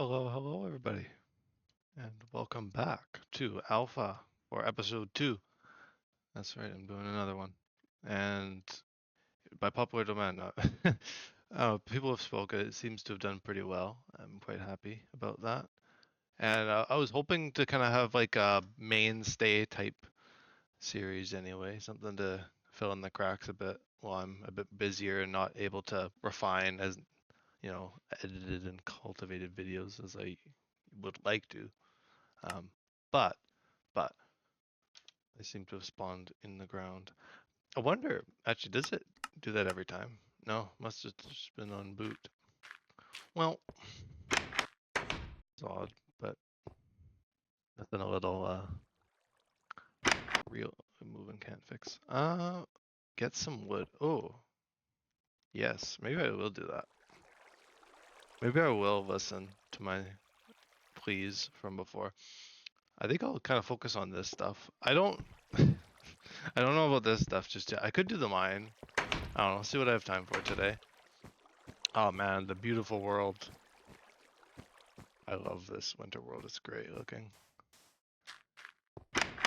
Hello, everybody, and welcome back to Alpha or Episode 2. That's right, I'm doing another one. And by popular demand, people have spoken. It seems to have done pretty well. I'm quite happy about that. And I was hoping to kind of have like a mainstay type series anyway, something to fill in the cracks a bit while I'm a bit busier and not able to refine as, edited and cultivated videos as I would like to. Um, but but they seem to have spawned in the ground. I wonder, actually, does it do that every time? No, must have just been on boot. Well, it's odd, but nothing a little real moving can't fix. Get some wood. Oh, yes, maybe I will do that. Maybe I will listen to my pleas from before. I think I'll kind of focus on this stuff. I don't I don't know about this stuff just yet. I could do the mine. I don't know, see what I have time for today. Oh man, the beautiful world. I love this winter world. It's great looking.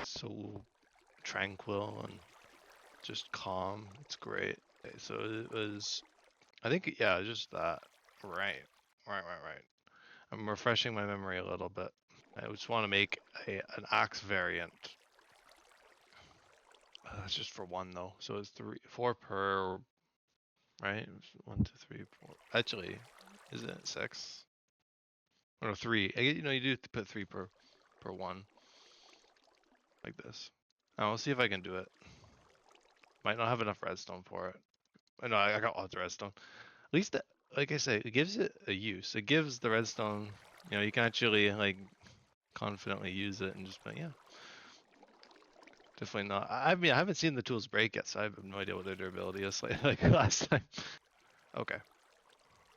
So tranquil and just calm. It's great. Okay, so it was, I think, yeah, just that. Right. I'm refreshing my memory a little bit. I just want to make an axe variant. That's just for one though. So it's 4 per, right? 1, 2, 3, 4. Actually, isn't it 6? Or no, 3. You do put 3 per one. Like this. I'll see if I can do it. Might not have enough redstone for it. I know I got lots of redstone. At least, like I say, it gives it a use. It gives the redstone, you can actually like confidently use it and just, yeah. Definitely not. I mean, I haven't seen the tools break yet, so I have no idea what their durability is like last time. Okay,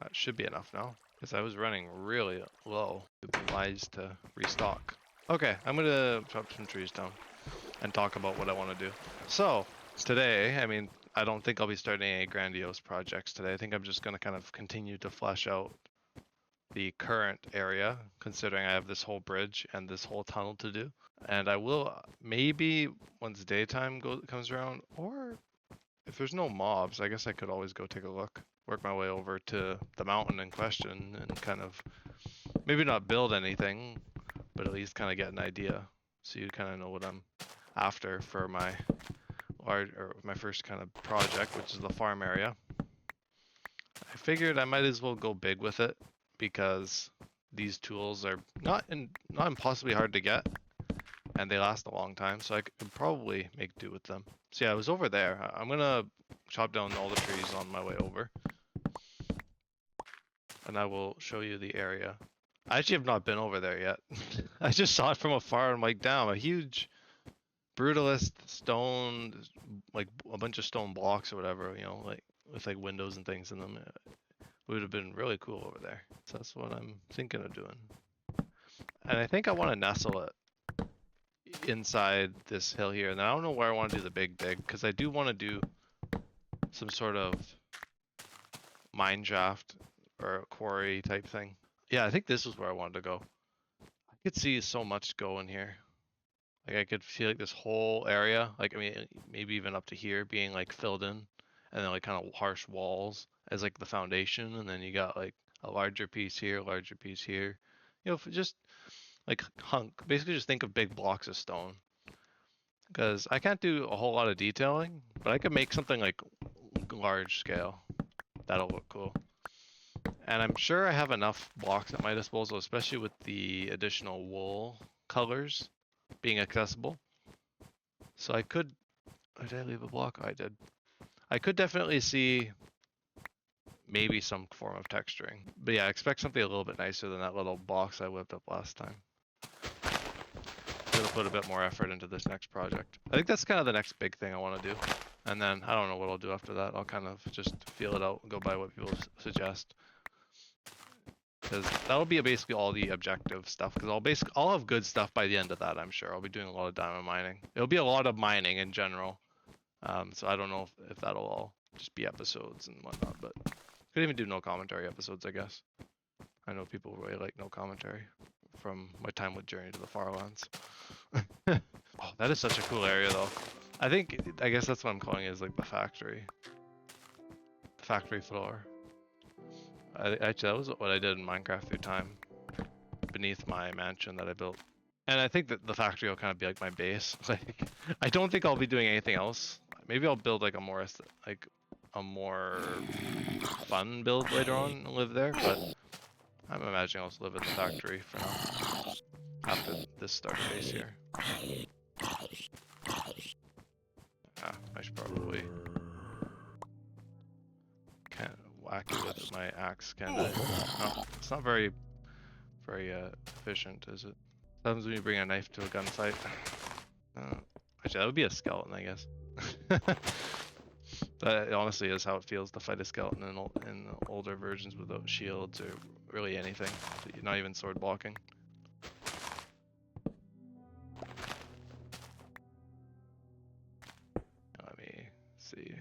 that should be enough now, because I was running really low. It'd be wise to restock. Okay, I'm gonna chop some trees down and talk about what I want to do. So, today, I mean, I don't think I'll be starting any grandiose projects today. I think I'm just going to kind of continue to flesh out the current area, considering I have this whole bridge and this whole tunnel to do. And I will maybe once daytime comes around, or if there's no mobs, I guess I could always go take a look, work my way over to the mountain in question and kind of maybe not build anything, but at least kind of get an idea so you kind of know what I'm after for my my first kind of project, which is the farm area. I figured I might as well go big with it because these tools are not impossibly hard to get and they last a long time, so I could probably make do with them. So yeah, I was over there. I'm gonna chop down all the trees on my way over and I will show you the area. I actually have not been over there yet. I just saw it from afar and I'm like, damn, a huge brutalist stone, like a bunch of stone blocks or whatever, like with like windows and things in them. It would have been really cool over there. So that's what I'm thinking of doing. And I think I want to nestle it inside this hill here. And I don't know where I want to do the big dig, because I do want to do some sort of mine shaft or a quarry type thing. Yeah, I think this is where I wanted to go. I could see so much going here. Like I could feel like this whole area, like I mean, maybe even up to here, being like filled in, and then like kind of harsh walls as like the foundation, and then you got like a larger piece here, larger piece here. Just like basically just think of big blocks of stone. Because I can't do a whole lot of detailing, but I could make something like large scale. That'll look cool. And I'm sure I have enough blocks at my disposal, especially with the additional wool colors being accessible. So I could, did I leave a block? I did. I could definitely see maybe some form of texturing. But yeah, I expect something a little bit nicer than that little box I whipped up last time. I'm gonna put a bit more effort into this next project. I think that's kind of the next big thing I want to do. And then I don't know what I'll do after that. I'll kind of just feel it out and go by what people suggest. Because that'll be basically all the objective stuff. Because I'll have good stuff by the end of that. I'm sure I'll be doing a lot of diamond mining. It'll be a lot of mining in general. So I don't know if that'll all just be episodes and whatnot. But could even do no commentary episodes, I guess. I know people really like no commentary from my time with Journey to the Farlands. Oh, that is such a cool area though. I guess that's what I'm calling it, is like the factory. The factory floor. Actually, that was what I did in Minecraft through time. Beneath my mansion that I built. And I think that the factory will kind of be like my base. Like, I don't think I'll be doing anything else. Maybe I'll build like a more fun build later on and live there, but I'm imagining I'll just live in the factory for now. After this start phase here. I should probably kind of whack it with my axe, kind of. No, it's not very efficient, is it? Sometimes when you bring a knife to a gunfight. Actually, that would be a skeleton, I guess. That honestly is how it feels to fight a skeleton in the older versions without shields or really anything. Not even sword blocking. Let me see.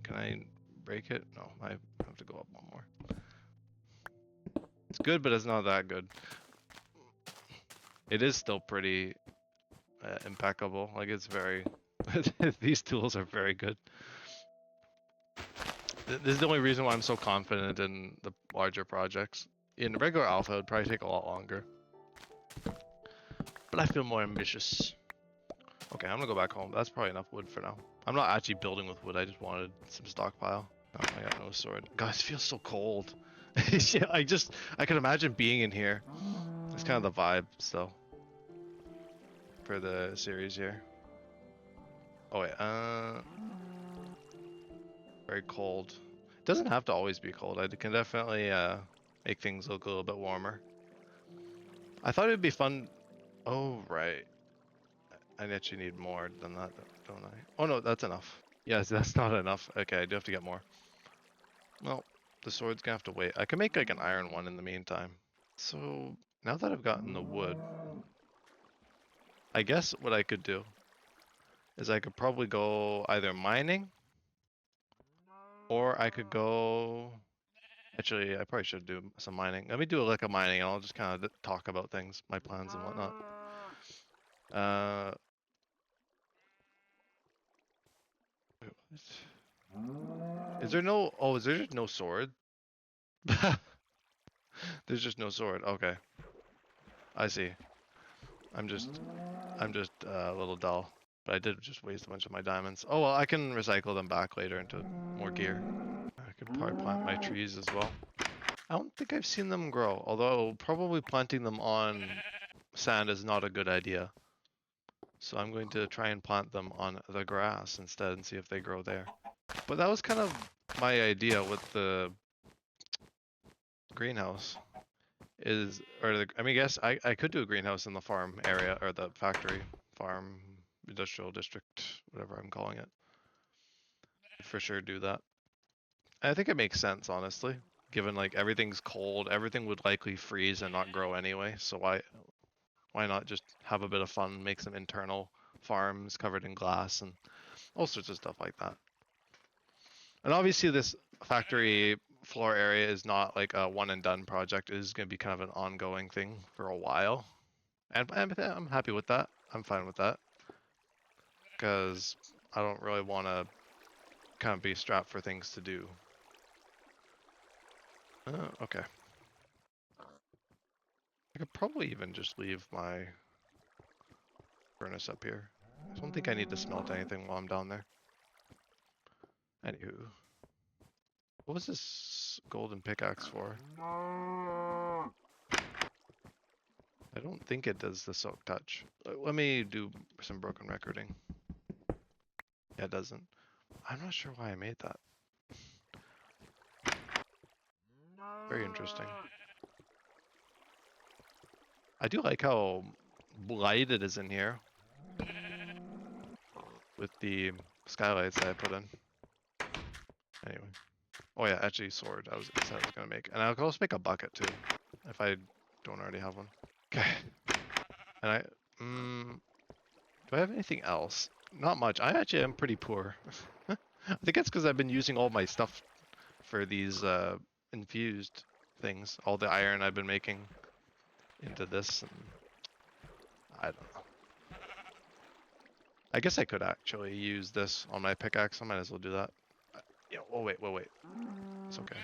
Can I break it? No, I have to go up one more. It's good, but it's not that good. It is still pretty impeccable. Like, it's very... These tools are very good. This is the only reason why I'm so confident in the larger projects. In regular alpha, it would probably take a lot longer. But I feel more ambitious. Okay, I'm gonna go back home. That's probably enough wood for now. I'm not actually building with wood, I just wanted some stockpile. Oh, I got no sword. Guys, it feels so cold. Yeah, I can imagine being in here. It's kind of the vibe still. For the series here. Oh wait, very cold. It doesn't have to always be cold. I can definitely make things look a little bit warmer. I thought it'd be fun. Oh right, I actually need more than that, don't I? Oh no, that's enough. Yes, that's not enough. Okay, I do have to get more. Well, the sword's gonna have to wait. I can make like an iron one in the meantime. So now that I've gotten the wood, I guess what I could do is I could probably go either mining, or I could go... Actually, I probably should do some mining. Let me do like a mining and I'll just kind of talk about things, my plans and whatnot. Is there no... Oh, is there just no sword? There's just no sword. Okay. I see. I'm just a little dull. But I did just waste a bunch of my diamonds. Oh well, I can recycle them back later into more gear. I could probably plant my trees as well. I don't think I've seen them grow, although probably planting them on sand is not a good idea. So I'm going to try and plant them on the grass instead and see if they grow there. But that was kind of my idea with the greenhouse. I guess I could do a greenhouse in the farm area, or the factory, farm, industrial district, whatever I'm calling it. For sure do that. I think it makes sense, honestly. Given like everything's cold, everything would likely freeze and not grow anyway, so why not just have a bit of fun, make some internal farms covered in glass and all sorts of stuff like that. And obviously this factory floor area is not like a one and done project. It is going to be kind of an ongoing thing for a while. And I'm happy with that. I'm fine with that. Because I don't really want to kind of be strapped for things to do. Okay. I could probably even just leave my furnace up here. I don't think I need to smelt anything while I'm down there. Anywho. What was this golden pickaxe for? I don't think it does the silk touch. Let me do some broken recording. Yeah, it doesn't. I'm not sure why I made that. Very interesting. I do like how light it is in here. With the skylights that I put in. Anyway. Oh yeah, actually sword. I was gonna make. And I could also make a bucket too. If I don't already have one. Okay. And do I have anything else? Not much. I actually am pretty poor. I think it's because I've been using all my stuff for these infused things, all the iron I've been making into this, and I don't know. I guess I could actually use this on my pickaxe. I might as well do that. Yeah. Oh wait. It's okay.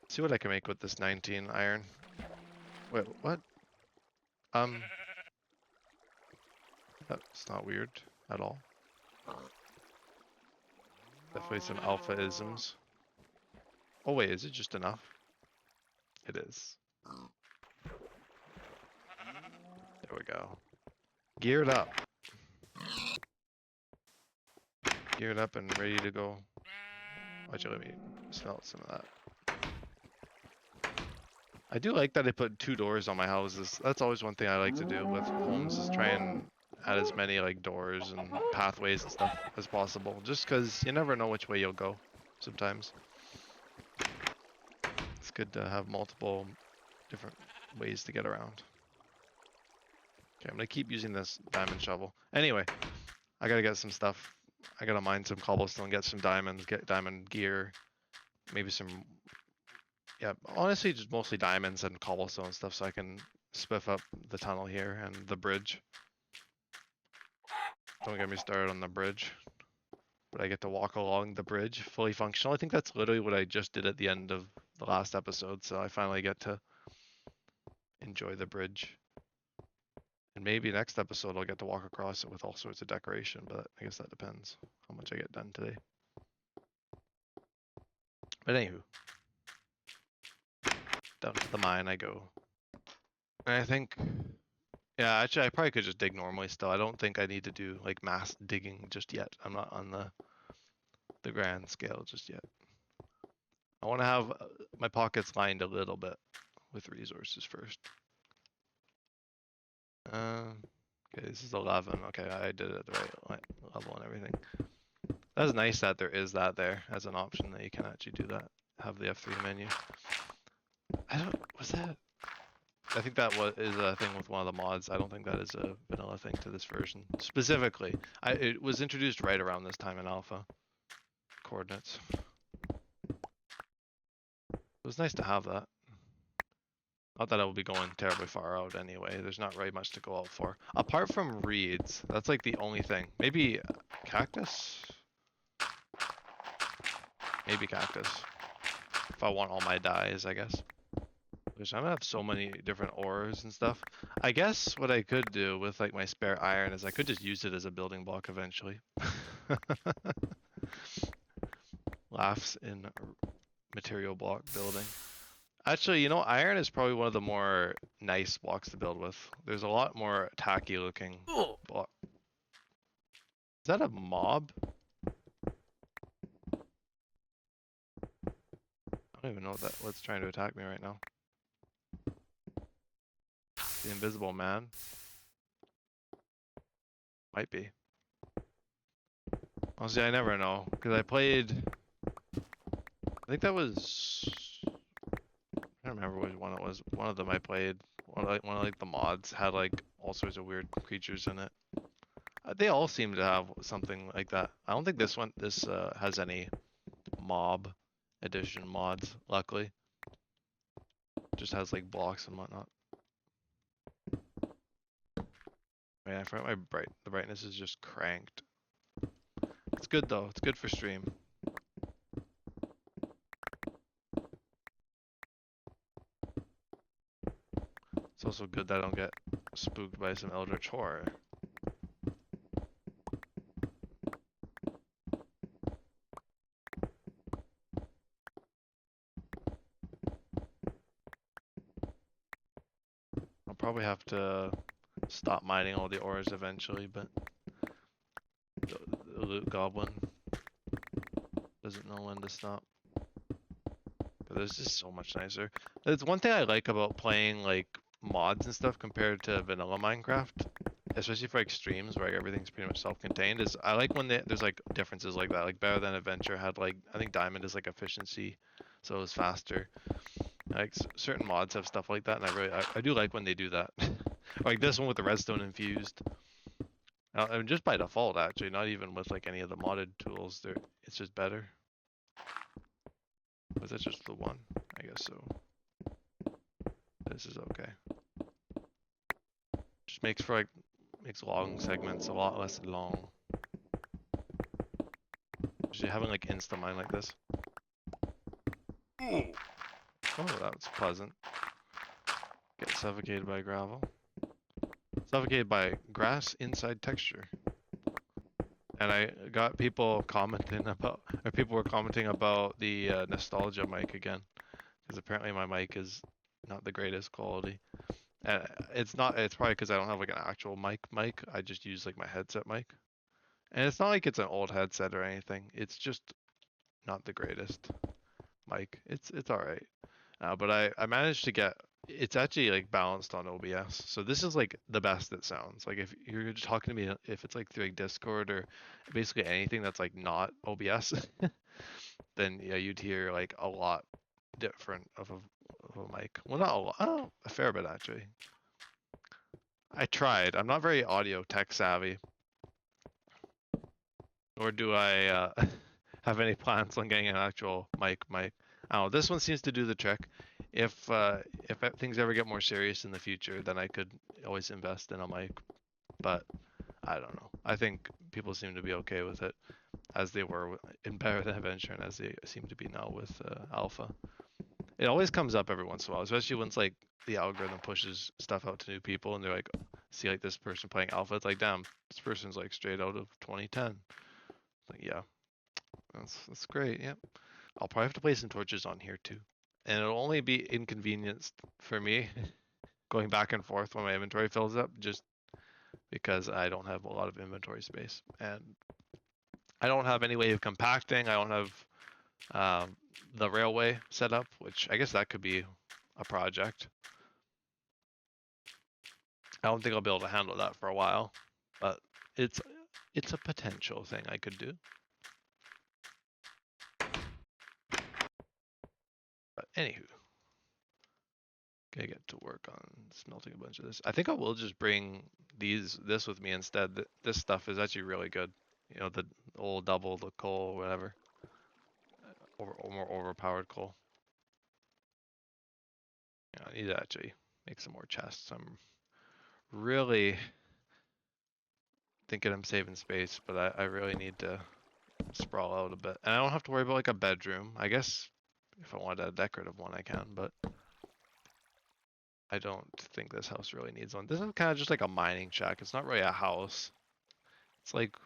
See what I can make with this 19 iron. Wait, what? That's not weird at all. Definitely some alpha-isms. Oh wait, is it just enough? It is. There we go. Geared up. Geared up and ready to go. Actually, let me smelt some of that. I do like that I put 2 doors on my houses. That's always one thing I like to do with homes, is try and add as many like doors and pathways and stuff as possible. Just because you never know which way you'll go sometimes. It's good to have multiple different ways to get around. Okay, I'm gonna keep using this diamond shovel. Anyway, I gotta get some stuff. I gotta mine some cobblestone, get some diamonds, get diamond gear, maybe some, yeah, honestly just mostly diamonds and cobblestone stuff so I can spiff up the tunnel here and the bridge. Don't get me started on the bridge. But I get to walk along the bridge fully functional. I think that's literally what I just did at the end of the last episode, so I finally get to enjoy the bridge. And maybe next episode I'll get to walk across it with all sorts of decoration, but I guess that depends how much I get done today. But anywho, down to the mine I go. And I think, yeah, actually I probably could just dig normally still. I don't think I need to do like mass digging just yet. I'm not on the grand scale just yet. I want to have my pockets lined a little bit with resources first. Okay, this is 11. Okay, I did it at the right level and everything. That's nice that there is that there as an option that you can actually do that. Have the F3 menu. Was that? I think that is a thing with one of the mods. I don't think that is a vanilla thing to this version. Specifically, it was introduced right around this time in alpha. Coordinates. It was nice to have that. Not that I will be going terribly far out anyway. There's not really much to go out for. Apart from reeds, that's like the only thing. Maybe cactus? Maybe cactus. If I want all my dyes, I guess. Which I'm gonna have so many different ores and stuff. I guess what I could do with like my spare iron is I could just use it as a building block eventually. Laughs in material block building. Actually, you know, iron is probably one of the more nice blocks to build with. There's a lot more tacky looking block. Is that a mob? I don't even know what's trying to attack me right now. The invisible man? Might be. Honestly, I never know. Because I played... I think that was... I don't remember which one it was. One of them I played. One of like the mods had like all sorts of weird creatures in it. They all seem to have something like that. I don't think this has any mob edition mods, luckily. Just has like blocks and whatnot. Man, I forgot the brightness is just cranked. It's good though. It's good for stream. It's also good that I don't get spooked by some eldritch horror. I'll probably have to stop mining all the ores eventually, but the loot goblin doesn't know when to stop. But this is so much nicer. It's one thing I like about playing like mods and stuff compared to vanilla Minecraft, especially for like streams where like, everything's pretty much self-contained, is I like when there's like differences like that. Like Better Than Adventure had like, I think Diamond is like efficiency, so it was faster. Like certain mods have stuff like that, and I do like when they do that. Like this one with the redstone infused. I mean, just by default, actually, not even with like any of the modded tools. It's just better. Was that just the one? I guess so. This is okay. Just makes for like, makes long segments a lot less long. Usually having like insta-mine like this. Oh, that was pleasant. Get suffocated by gravel. Suffocated by grass inside texture. And I got people commenting about, or people were commenting about the nostalgia mic again, because apparently my mic is not the greatest quality. And it's not. It's probably because I don't have like an actual mic. I just use like my headset mic, and it's not like it's an old headset or anything. It's just not the greatest mic. It's all right. But I managed to get. It's actually like balanced on OBS, so this is like the best it sounds. Like if you're just talking to me, if it's like through like Discord or basically anything that's like not OBS, then yeah, you'd hear like a lot different of a mic. Well, not a lot, oh, a fair bit actually. I tried. I'm not very audio tech savvy, nor do I have any plans on getting an actual mic. I don't know. This one seems to do the trick. If things ever get more serious in the future, then I could always invest in a mic. But I don't know. I think people seem to be okay with it, as they were in Better Than Adventure, and as they seem to be now with Alpha. It always comes up every once in a while, especially when it's like the algorithm pushes stuff out to new people, and they're like, see like this person playing Alpha. It's like, damn, this person's like straight out of 2010. Like, yeah, that's great. Yep. I'll probably have to place some torches on here too, and it'll only be inconvenienced for me going back and forth when my inventory fills up, just because I don't have a lot of inventory space, and I don't have any way of compacting. I don't have the railway set up, which I guess that could be a project. I don't think I'll be able to handle that for a while, but it's a potential thing I could do. But anywho, gotta get to work on smelting a bunch of this. I think I will just bring this with me instead. This stuff is actually really good. You know, the old double, the coal, whatever, or more overpowered coal. Yeah, I need to actually make some more chests. I'm really thinking I'm saving space, but I really need to sprawl out a bit. And I don't have to worry about like a bedroom. I guess if I wanted a decorative one, I can, but I don't think this house really needs one. This is kind of just like a mining shack. It's not really a house. It's like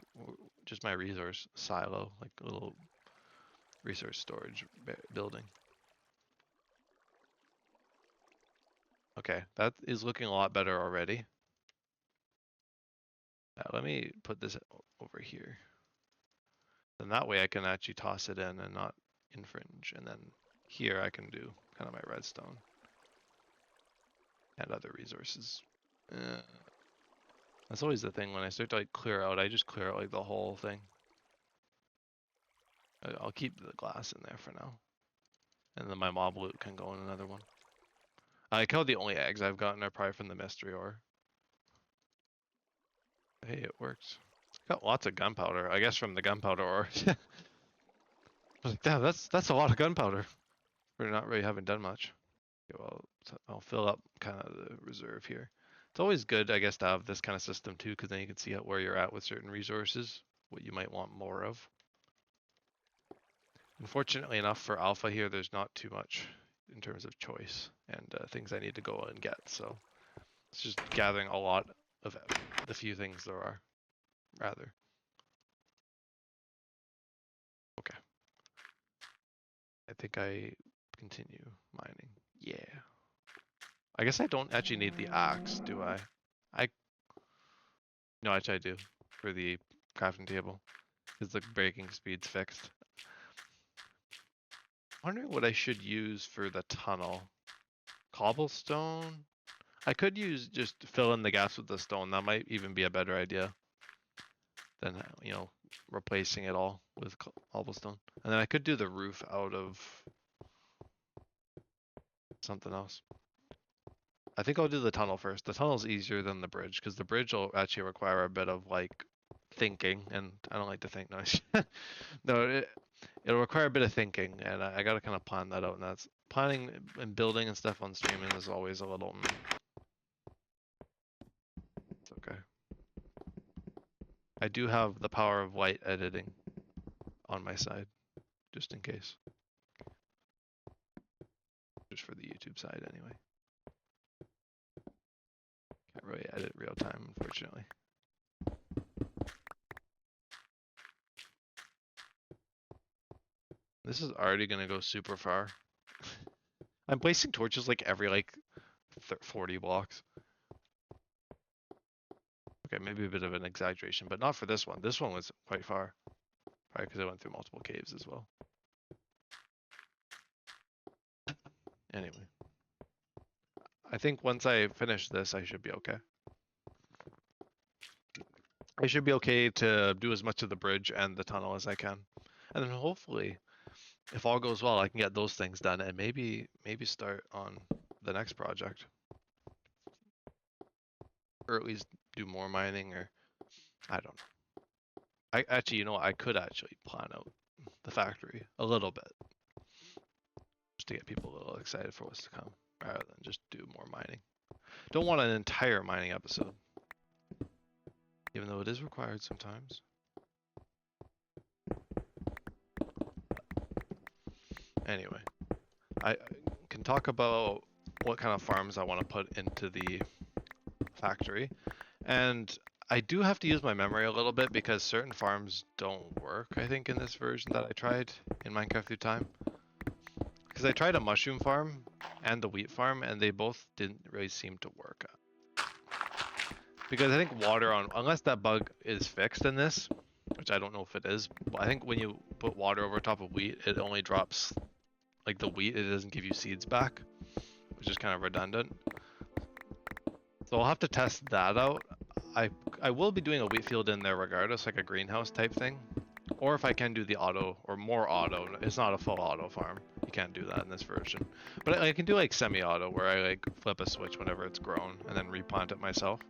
just my resource silo, like a little resource storage building. Okay, that is looking a lot better already. Let me put this over here. Then that way I can actually toss it in and not infringe. And then here I can do kind of my redstone and other resources. That's always the thing when I start to like clear out, I just clear out like the whole thing. I'll keep the glass in there for now. And then my mob loot can go in another one. I killed the only eggs I've gotten are probably from the mystery ore. Hey, it works. Got lots of gunpowder, I guess from the gunpowder ore. I was like, damn, that's a lot of gunpowder. We're not really having done much. Okay, well, I'll fill up kind of the reserve here. It's always good, I guess, to have this kind of system too, because then you can see where you're at with certain resources, what you might want more of. Unfortunately enough for Alpha here, there's not too much in terms of choice and things I need to go and get. So it's just gathering a lot of the few things there are, rather. Okay. I think I continue mining. Yeah. I guess I don't actually need the axe, do I? No, actually I do for the crafting table, because the breaking speed's fixed. Wondering what I should use for the tunnel. Cobblestone? I could use just fill in the gaps with the stone. That might even be a better idea than, you know, replacing it all with cobblestone. And then I could do the roof out of something else. I think I'll do the tunnel first. The tunnel's easier than the bridge, because the bridge will actually require a bit of like thinking, and I don't like to think. No, no, it'll require a bit of thinking, and I gotta kind of plan that out. And that's planning and building and stuff on streaming is always a little. It's okay. I do have the power of light editing on my side, just in case. Just for the YouTube side, anyway. Can't really edit real time, unfortunately. This is already gonna go super far. I'm placing torches like every 40 blocks. Okay, maybe a bit of an exaggeration, but not for this one. This one was quite far. Probably because I went through multiple caves as well. Anyway. I think once I finish this, I should be okay. I should be okay to do as much of the bridge and the tunnel as I can. And then hopefully, if all goes well, I can get those things done and maybe start on the next project. Or at least do more mining, or I don't know. I actually, you know what, I could actually plan out the factory a little bit. Just to get people a little excited for what's to come, rather than just do more mining. Don't want an entire mining episode. Even though it is required sometimes. Anyway, I can talk about what kind of farms I want to put into the factory. And I do have to use my memory a little bit because certain farms don't work, I think, in this version that I tried in Minecraft Through Time. Because I tried a mushroom farm and the wheat farm, and they both didn't really seem to work. Because I think water on, unless that bug is fixed in this, which I don't know if it is, but I think when you put water over top of wheat, it only drops like the wheat, it doesn't give you seeds back, which is kind of redundant. So I'll have to test that out. I will be doing a wheat field in there regardless, like a greenhouse type thing. Or if I can do the auto, or more auto, it's not a full auto farm. You can't do that in this version. But I can do like semi-auto, where I like flip a switch whenever it's grown, and then replant it myself.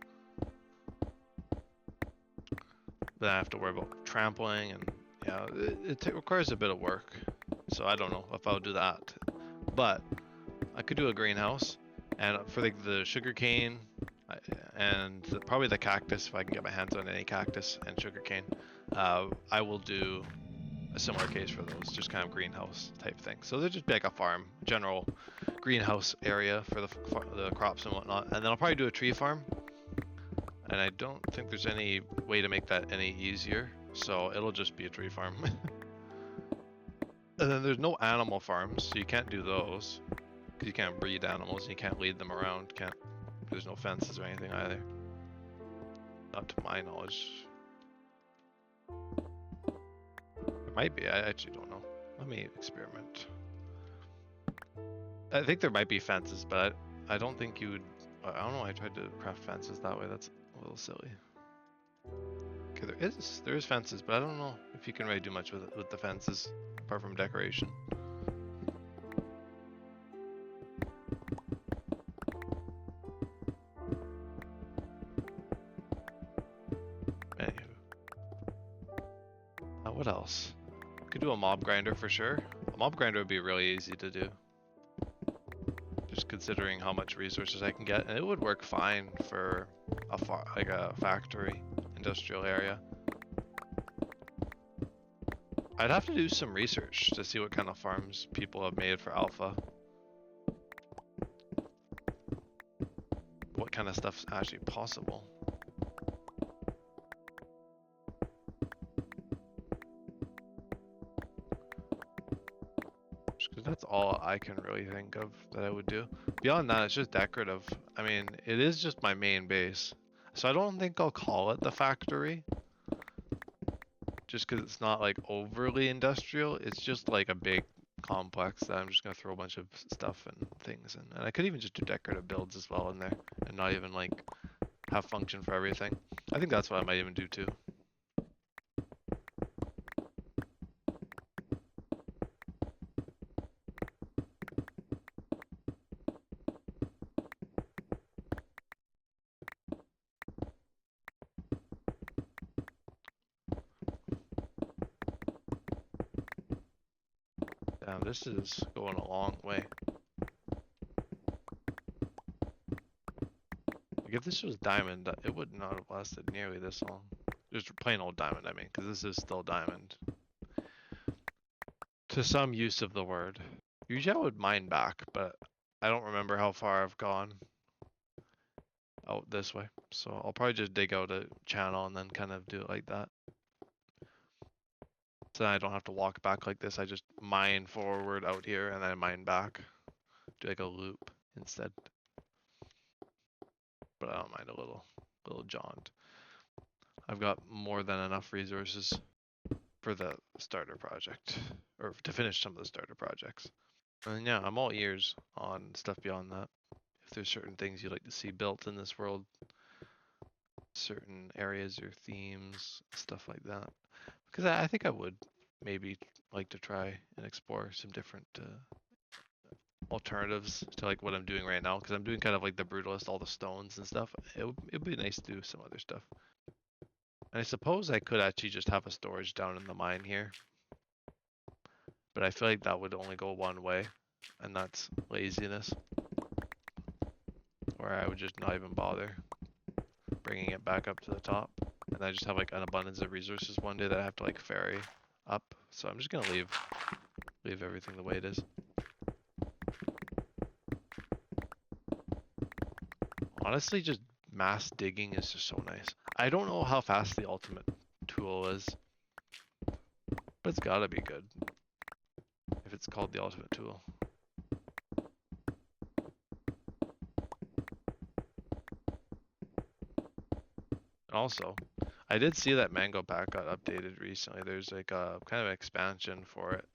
Then I have to worry about trampling, and yeah, it requires a bit of work. So I don't know if I'll do that. But I could do a greenhouse, and for like the sugarcane, and probably the cactus, if I can get my hands on any cactus and sugarcane, I will do a similar case for those, just kind of greenhouse type thing. So they're just like a farm, general greenhouse area for the crops and whatnot. And then I'll probably do a tree farm. And I don't think there's any way to make that any easier, so it'll just be a tree farm. And then there's no animal farms, so you can't do those. Because you can't breed animals, and you can't lead them around, there's no fences or anything either. Not to my knowledge. There might be, I actually don't know. Let me experiment. I think there might be fences, but I don't think you would, I don't know, I tried to craft fences that way, that's a little silly. Okay, there is fences, but I don't know if you can really do much with the fences, apart from decoration. Anywho. What else? Could do a mob grinder for sure. A mob grinder would be really easy to do. Just considering how much resources I can get, and it would work fine for like a factory, industrial area. I'd have to do some research to see what kind of farms people have made for alpha. What kind of stuff's actually possible. Because that's all I can really think of that I would do. Beyond that, it's just decorative. I mean, it is just my main base. So I don't think I'll call it the factory. Just because it's not like overly industrial. It's just like a big complex that I'm just going to throw a bunch of stuff and things in. And I could even just do decorative builds as well in there. And not even like have function for everything. I think that's what I might even do too. Damn, this is going a long way. Like if this was diamond, it would not have lasted nearly this long. Just plain old diamond, I mean, because this is still diamond. To some use of the word. Usually I would mine back, but I don't remember how far I've gone out this way. So I'll probably just dig out a channel and then kind of do it like that. So then I don't have to walk back like this. I just mine forward out here and then mine back. Do like a loop instead. But I don't mind a little jaunt. I've got more than enough resources for the starter project, or to finish some of the starter projects. And yeah, I'm all ears on stuff beyond that. If there's certain things you'd like to see built in this world, certain areas or themes, stuff like that. Because I think I would maybe like to try and explore some different alternatives to like what I'm doing right now. Because I'm doing kind of like the brutalist, all the stones and stuff. It'd be nice to do some other stuff. And I suppose I could actually just have a storage down in the mine here. But I feel like that would only go one way, and that's laziness. Or I would just not even bother bringing it back up to the top. And I just have like an abundance of resources one day that I have to like ferry up. So I'm just gonna leave everything the way it is. Honestly, just mass digging is just so nice. I don't know how fast the ultimate tool is, but it's gotta be good. If it's called the ultimate tool. Also, I did see that Mango Pack got updated recently. There's like a kind of expansion for it,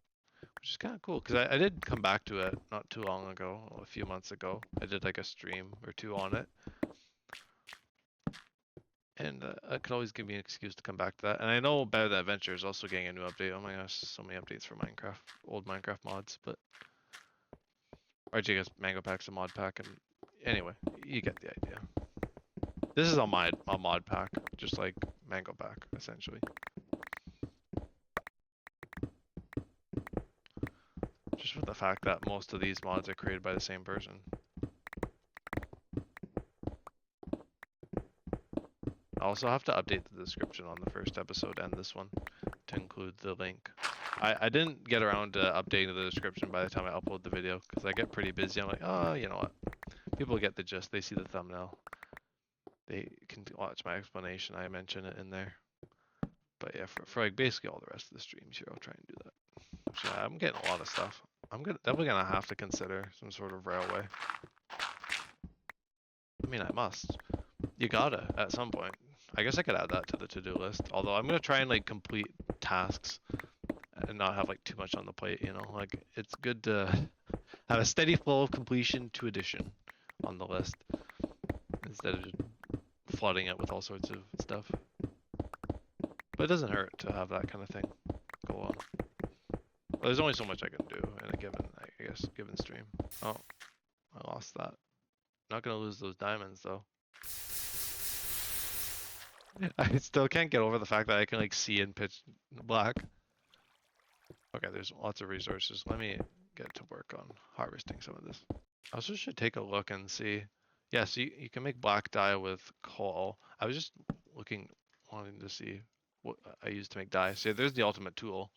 which is kind of cool because I did come back to it not too long ago, a few months ago. I did like a stream or two on it. And it could always give me an excuse to come back to that. And I know Better Than Adventure is also getting a new update. Oh my gosh, so many updates for Minecraft, old Minecraft mods. But TheZygas Mango Pack's a mod pack, and anyway, you get the idea. This is a mod pack, just like Mango Pack, essentially. Just for the fact that most of these mods are created by the same person. I also have to update the description on the first episode and this one to include the link. I didn't get around to updating the description by the time I upload the video because I get pretty busy. I'm like, oh, you know what? People get the gist. They see the thumbnail. They can watch my explanation. I mention it in there. But yeah, for like basically all the rest of the streams here, I'll try and do that. So yeah, I'm getting a lot of stuff. I'm definitely gonna have to consider some sort of railway. I mean, I must. You gotta at some point. I guess I could add that to the to-do list. Although I'm gonna try and like complete tasks and not have like too much on the plate. You know, like it's good to have a steady flow of completion to addition on the list instead of just flooding it with all sorts of stuff. But it doesn't hurt to have that kind of thing go on. But there's only so much I can do in a given, I guess, given stream. Oh, I lost that. Not gonna lose those diamonds though. I still can't get over the fact that I can like see in pitch black. Okay, there's lots of resources. Let me get to work on harvesting some of this. I also should take a look and see. Yeah, so you can make black dye with coal. I was just wanting to see what I use to make dye. So there's the ultimate tool.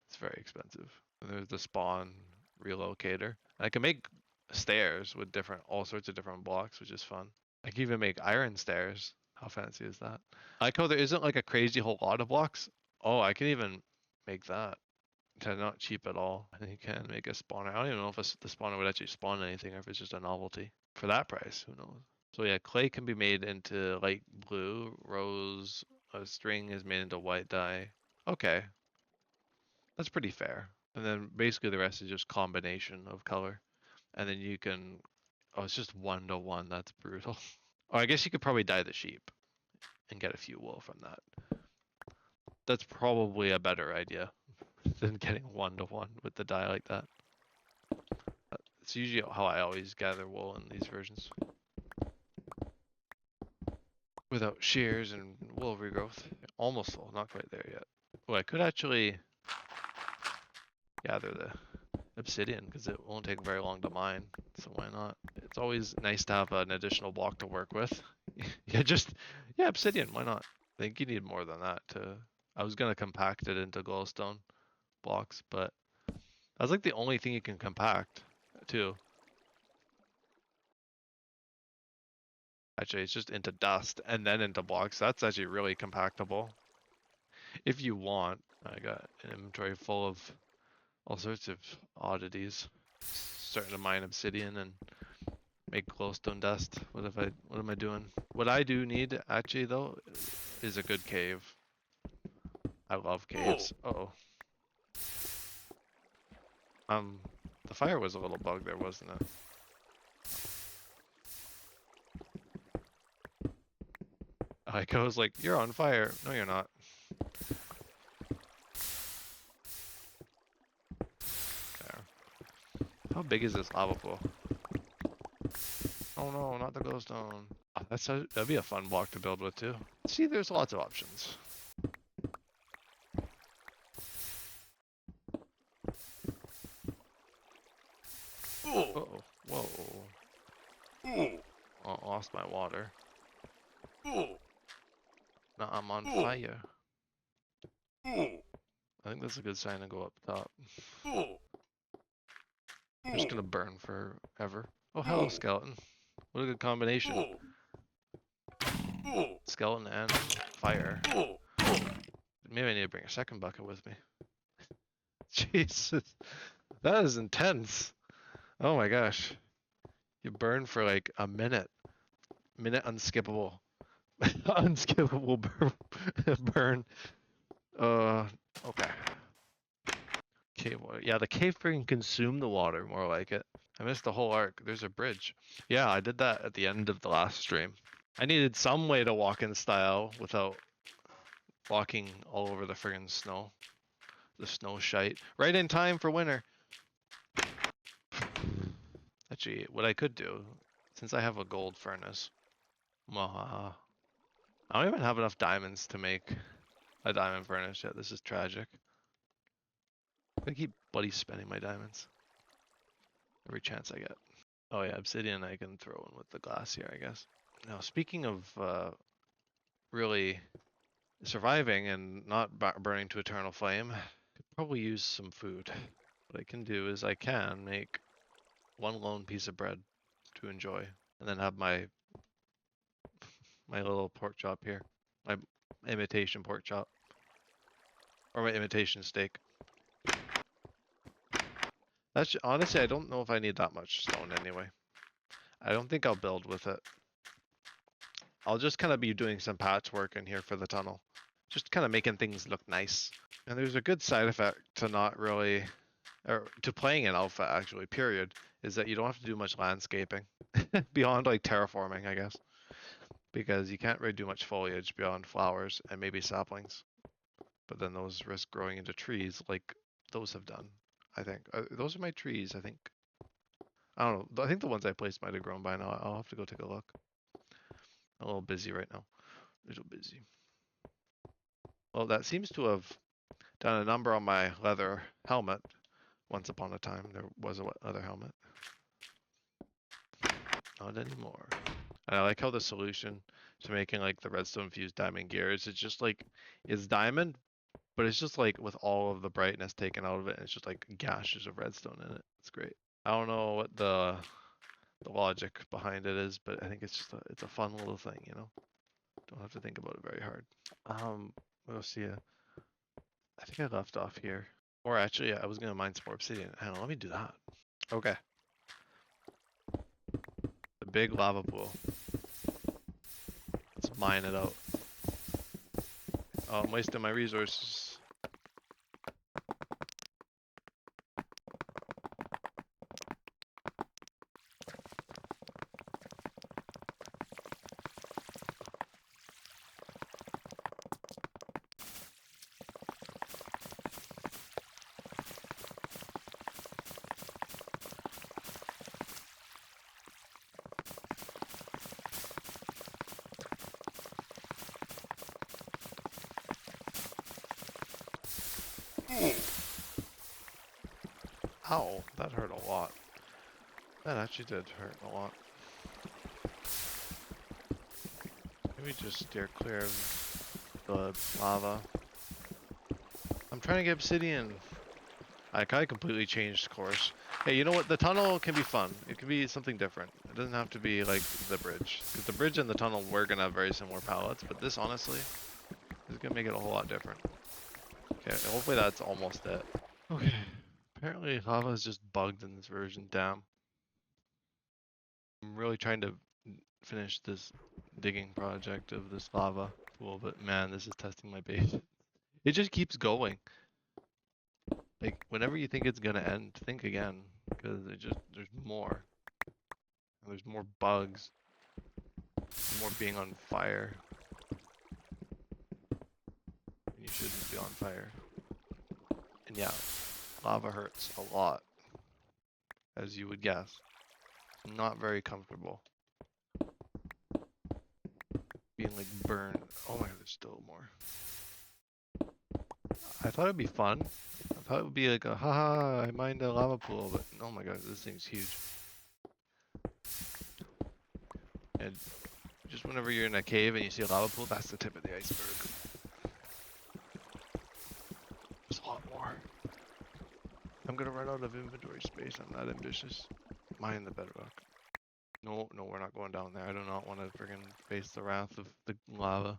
It's very expensive. And there's the spawn relocator. And I can make stairs with all sorts of different blocks, which is fun. I can even make iron stairs. How fancy is that? I like how there isn't like a crazy whole lot of blocks. Oh, I can even make that. It's not cheap at all. And you can make a spawner. I don't even know if the spawner would actually spawn anything or if it's just a novelty. For that price, who knows? So yeah, clay can be made into light blue. Rose, a string is made into white dye. Okay. That's pretty fair. And then basically the rest is just combination of color. And then you can, oh, it's just 1-to-1. That's brutal. Or I guess you could probably dye the sheep and get a few wool from that. That's probably a better idea than getting 1-to-1 with the dye like that. It's usually how I always gather wool in these versions. Without shears and wool regrowth. Almost full, not quite there yet. Oh, I could actually gather the obsidian because it won't take very long to mine. So why not? It's always nice to have an additional block to work with. Yeah, obsidian. Why not? I think you need more than that to. I was gonna compact it into glowstone blocks, but that's like the only thing you can compact, too. Actually, it's just into dust and then into blocks. That's actually really compactable. If you want. I got an inventory full of all sorts of oddities. Starting to mine obsidian and make glowstone dust. What am I doing? What I do need, actually, though, is a good cave. I love caves. Uh-oh. The fire was a little bug there, wasn't it? Like, I was like, you're on fire. No, you're not. Okay. How big is this lava pool? Oh no, not the glowstone. That'd be a fun block to build with too. See, there's lots of options. Uh-oh. Whoa. Oh, lost my water. Now I'm on fire. I think that's a good sign to go up top. I'm just gonna burn forever. Oh, hello, skeleton. What a good combination. Skeleton and fire. Maybe I need to bring a second bucket with me. Jesus. That is intense. Oh my gosh. You burn for like a minute. Unskippable. Unskippable burn. Okay. Cave water. Yeah, the cave freaking consumed the water, more like it. I missed the whole arc. There's a bridge. Yeah, I did that at the end of the last stream. I needed some way to walk in style without walking all over the friggin' snow. The snow shite. Right in time for winter. Actually, what I could do, since I have a gold furnace, I don't even have enough diamonds to make a diamond furnace yet. This is tragic. I keep bloody spending my diamonds every chance I get. Oh yeah, obsidian I can throw in with the glass here, I guess. Now, speaking of really surviving and not burning to eternal flame, could probably use some food. What I can do is I can make one lone piece of bread to enjoy, and then have my little pork chop here, my imitation pork chop, or my imitation steak. That's honestly, I don't know if I need that much stone anyway. I don't think I'll build with it. I'll just kind of be doing some patchwork in here for the tunnel. Just kind of making things look nice. And there's a good side effect to not really, or to playing in alpha actually, period, is that you don't have to do much landscaping. Beyond like terraforming, I guess. Because you can't really do much foliage beyond flowers and maybe saplings. But then those risk growing into trees like those have done, I think. Those are my trees, I think. I don't know. I think the ones I placed might have grown by now. I'll have to go take a look. I'm a little busy right now. A little busy. Well, that seems to have done a number on my leather helmet. Once upon a time, there was a leather helmet. Not anymore. And I like how the solution to making like the redstone fused diamond gear is it's just like, it's diamond, but it's just like with all of the brightness taken out of it, and it's just like gashes of redstone in it. It's great. I don't know what the logic behind it is, but I think it's just it's a fun little thing, you know? Don't have to think about it very hard. We'll see. I think I left off here. Or actually, I was gonna mine some more obsidian. Hang on, let me do that. Okay. The big lava pool. Let's mine it out. Oh, I'm wasting my resources. Ow, that hurt a lot. That actually did hurt a lot. Maybe just steer clear of the lava. I'm trying to get obsidian. I kind of completely changed course. Hey, you know what? The tunnel can be fun. It can be something different. It doesn't have to be like the bridge. Because the bridge and the tunnel were going to have very similar palettes, but this, honestly, is going to make it a whole lot different. Okay, hopefully that's almost it. Okay. Apparently lava is just bugged in this version. Damn. I'm really trying to finish this digging project of this lava pool, but man, this is testing my patience. It just keeps going. Like, whenever you think it's gonna end, think again, because there's more. And there's more bugs. More being on fire. And you shouldn't be on fire. And yeah, lava hurts a lot, as you would guess. Not very comfortable. Being like burned. Oh my god, there's still more. I thought it'd be fun. I thought it would be like a haha, I mined a lava pool, but oh my god, this thing's huge. And just whenever you're in a cave and you see a lava pool, that's the tip of the iceberg. There's a lot more. I'm gonna run out of inventory space. I'm not ambitious. Mine the bedrock. No, we're not going down there. I do not want to friggin' face the wrath of the lava.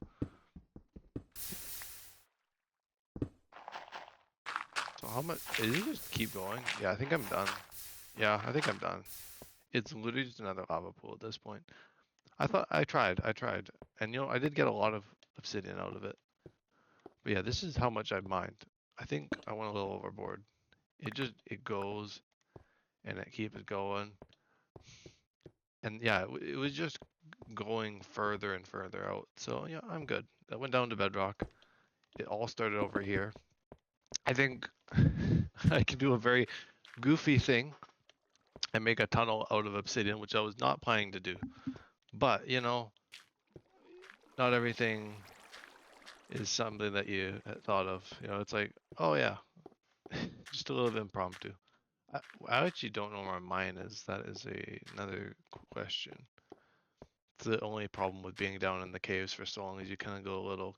So how much? Did it just keep going? Yeah, I think I'm done. Yeah, I think I'm done. It's literally just another lava pool at this point. I tried, and you know, I did get a lot of obsidian out of it. But yeah, this is how much I mined. I think I went a little overboard. It goes, and it keeps going. And yeah, it was just going further and further out. So yeah, I'm good. I went down to bedrock. It all started over here. I think I can do a very goofy thing and make a tunnel out of obsidian, which I was not planning to do. But, you know, not everything is something that you had thought of. You know, it's like, oh yeah, just a little impromptu. I actually don't know where mine is. That is another question. It's the only problem with being down in the caves for so long is you kind of go a little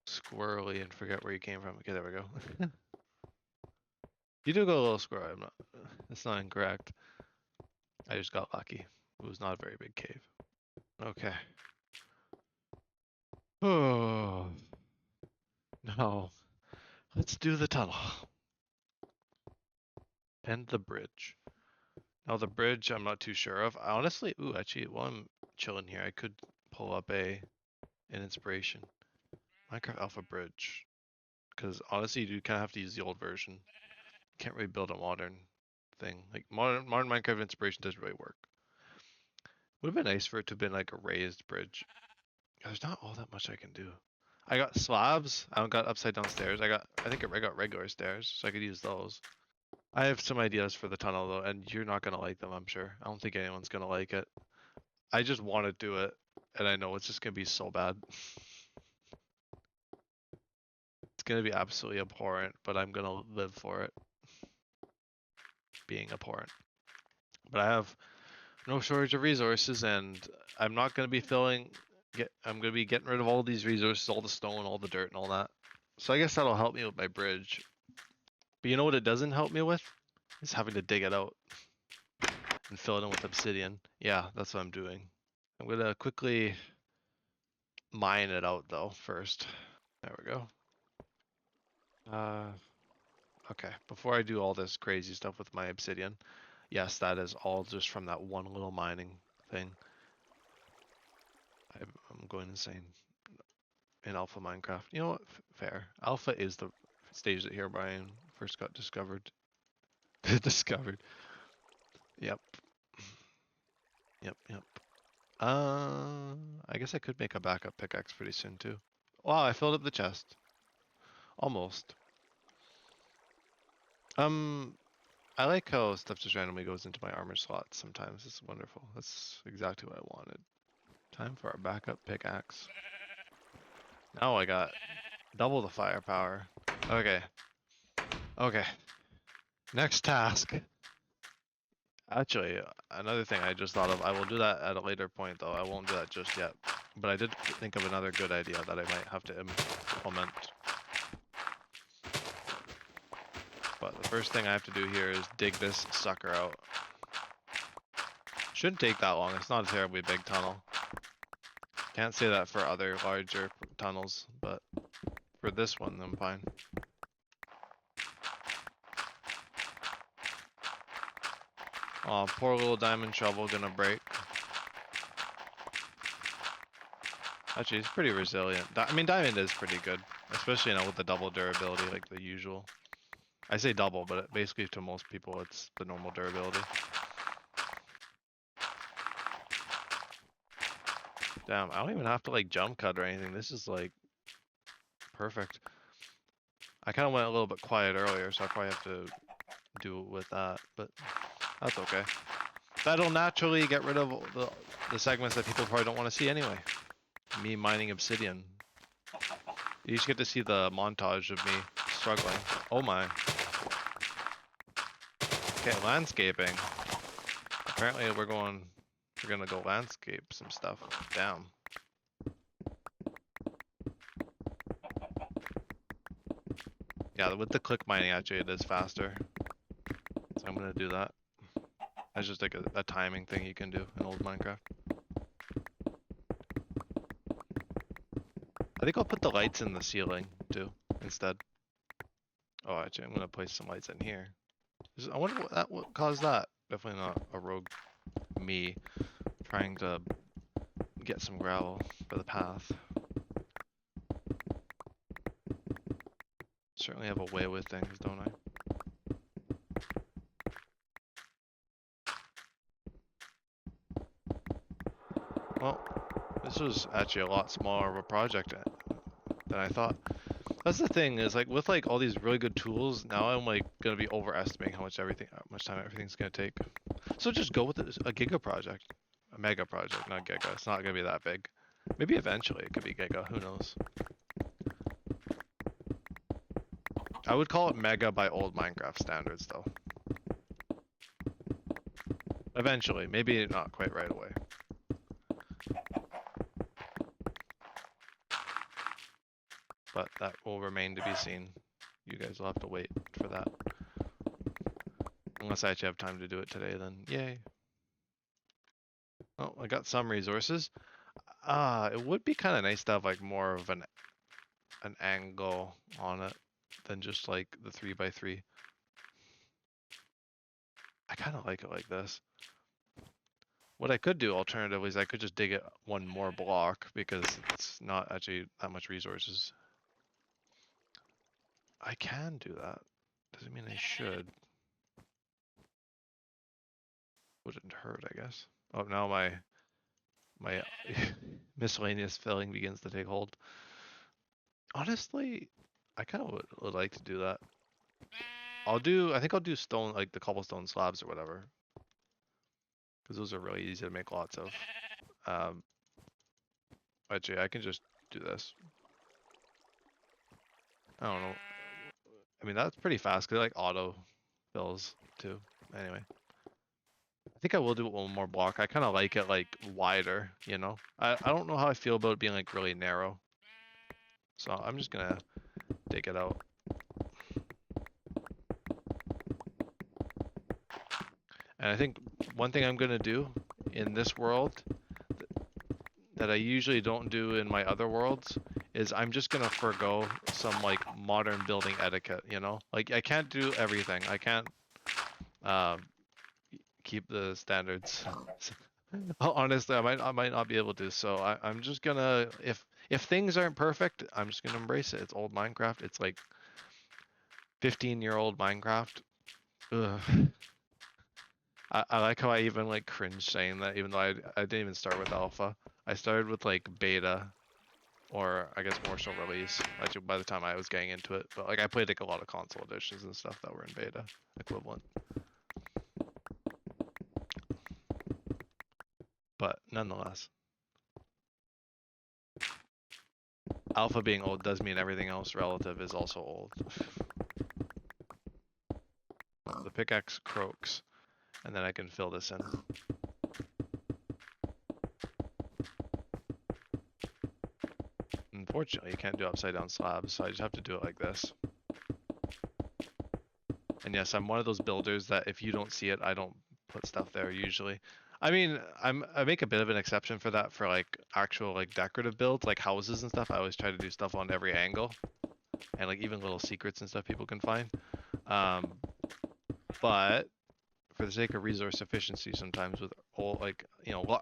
squirrely and forget where you came from. Okay, there we go. You do go a little squirrely. That's not incorrect. I just got lucky. It was not a very big cave. Okay. Oh. No. Let's do the tunnel. And the bridge. Now the bridge I'm not too sure of. I honestly, actually, while I'm chilling here, I could pull up an inspiration. Minecraft Alpha Bridge. Because honestly, you do kind of have to use the old version. You can't really build a modern thing. Like modern Minecraft inspiration doesn't really work. Would have been nice for it to have been like a raised bridge. There's not all that much I can do. I got slabs. I got upside down stairs. I think I got regular stairs, so I could use those. I have some ideas for the tunnel though, and you're not gonna like them, I'm sure. I don't think anyone's gonna like it. I just want to do it, and I know it's just gonna be so bad. It's gonna be absolutely abhorrent, but I'm gonna live for it being abhorrent. But I have no shortage of resources, and I'm not gonna be I'm gonna be getting rid of all these resources, all the stone, all the dirt, and all that. So I guess that'll help me with my bridge. But you know what it doesn't help me with? Is having to dig it out and fill it in with obsidian. Yeah, that's what I'm doing. I'm gonna quickly mine it out though first. There we go. Okay, before I do all this crazy stuff with my obsidian, yes, that is all just from that one little mining thing. I'm going insane in Alpha Minecraft. You know what? Fair. Alpha is the stage that Herobrine first got discovered. Discovered. Yep. Yep. I guess I could make a backup pickaxe pretty soon too. Wow, I filled up the chest. Almost. I like how stuff just randomly goes into my armor slots sometimes. It's wonderful. That's exactly what I wanted. Time for our backup pickaxe. Now I got double the firepower. Okay. Next task. Actually, another thing I just thought of, I will do that at a later point though. I won't do that just yet. But I did think of another good idea that I might have to implement. But the first thing I have to do here is dig this sucker out. Shouldn't take that long. It's not a terribly big tunnel. Can't say that for other larger tunnels, but for this one, I'm fine. Oh, poor little diamond shovel gonna break. Actually, it's pretty resilient. I mean, diamond is pretty good, especially with the double durability, like the usual. I say double, but basically to most people, it's the normal durability. Damn, I don't even have to like jump cut or anything. This is like perfect. I kind of went a little bit quiet earlier, so I probably have to do it with that, but that's okay. That'll naturally get rid of the segments that people probably don't want to see anyway. Me mining obsidian. You just get to see the montage of me struggling. Oh my. Okay, landscaping. Apparently we're gonna go landscape some stuff. Damn. Yeah, with the click mining actually it is faster. So I'm gonna do that. That's just like a timing thing you can do in old Minecraft. I think I'll put the lights in the ceiling too, instead. Oh, actually, I'm gonna place some lights in here. I wonder what caused that. Definitely not a rogue me trying to get some gravel for the path. Certainly have a way with things, don't I? Well, this was actually a lot smaller of a project than I thought. That's the thing is like with like all these really good tools, now I'm like gonna be overestimating how much time everything's gonna take. So just go with a giga project, a mega project, not giga. It's not gonna be that big. Maybe eventually it could be giga. Who knows? I would call it mega by old Minecraft standards, though. Eventually, maybe not quite right away. But that will remain to be seen. You guys will have to wait for that. Unless I actually have time to do it today, then yay. Oh, I got some resources. It would be kind of nice to have like more of an angle on it than just like the 3x3. I kind of like it like this. What I could do alternatively is I could just dig it one more block because it's not actually that much resources. I can do that. Doesn't mean I should. Wouldn't hurt, I guess. Oh, now my miscellaneous filling begins to take hold. Honestly, I kind of would like to do that. I think I'll do stone, like the cobblestone slabs or whatever. Because those are really easy to make lots of. Actually, I can just do this. I don't know. I mean, that's pretty fast because like auto fills too. Anyway. I think I will do one more block. I kind of like it like wider, you know? I don't know how I feel about it being like really narrow. So I'm just gonna dig it out. And I think one thing I'm gonna do in this world that I usually don't do in my other worlds is I'm just gonna forego some like modern building etiquette, you know? Like I can't do everything. I can't keep the standards. Honestly, I might not be able to. So I'm just gonna if things aren't perfect, I'm just gonna embrace it. It's old Minecraft. It's like 15-year-old Minecraft. Ugh. I like how I even like cringe saying that, even though I didn't even start with alpha. I started with like beta, or I guess more so release. Actually, by the time I was getting into it, but like I played like a lot of console editions and stuff that were in beta equivalent. But nonetheless, alpha being old does mean everything else relative is also old. pickaxe croaks, and then I can fill this in. Unfortunately, you can't do upside down slabs, so I just have to do it like this. And yes, I'm one of those builders that if you don't see it, I don't put stuff there usually. I mean, I make a bit of an exception for that for like actual like decorative builds, like houses and stuff. I always try to do stuff on every angle, and like even little secrets and stuff people can find. But for the sake of resource efficiency, sometimes with all like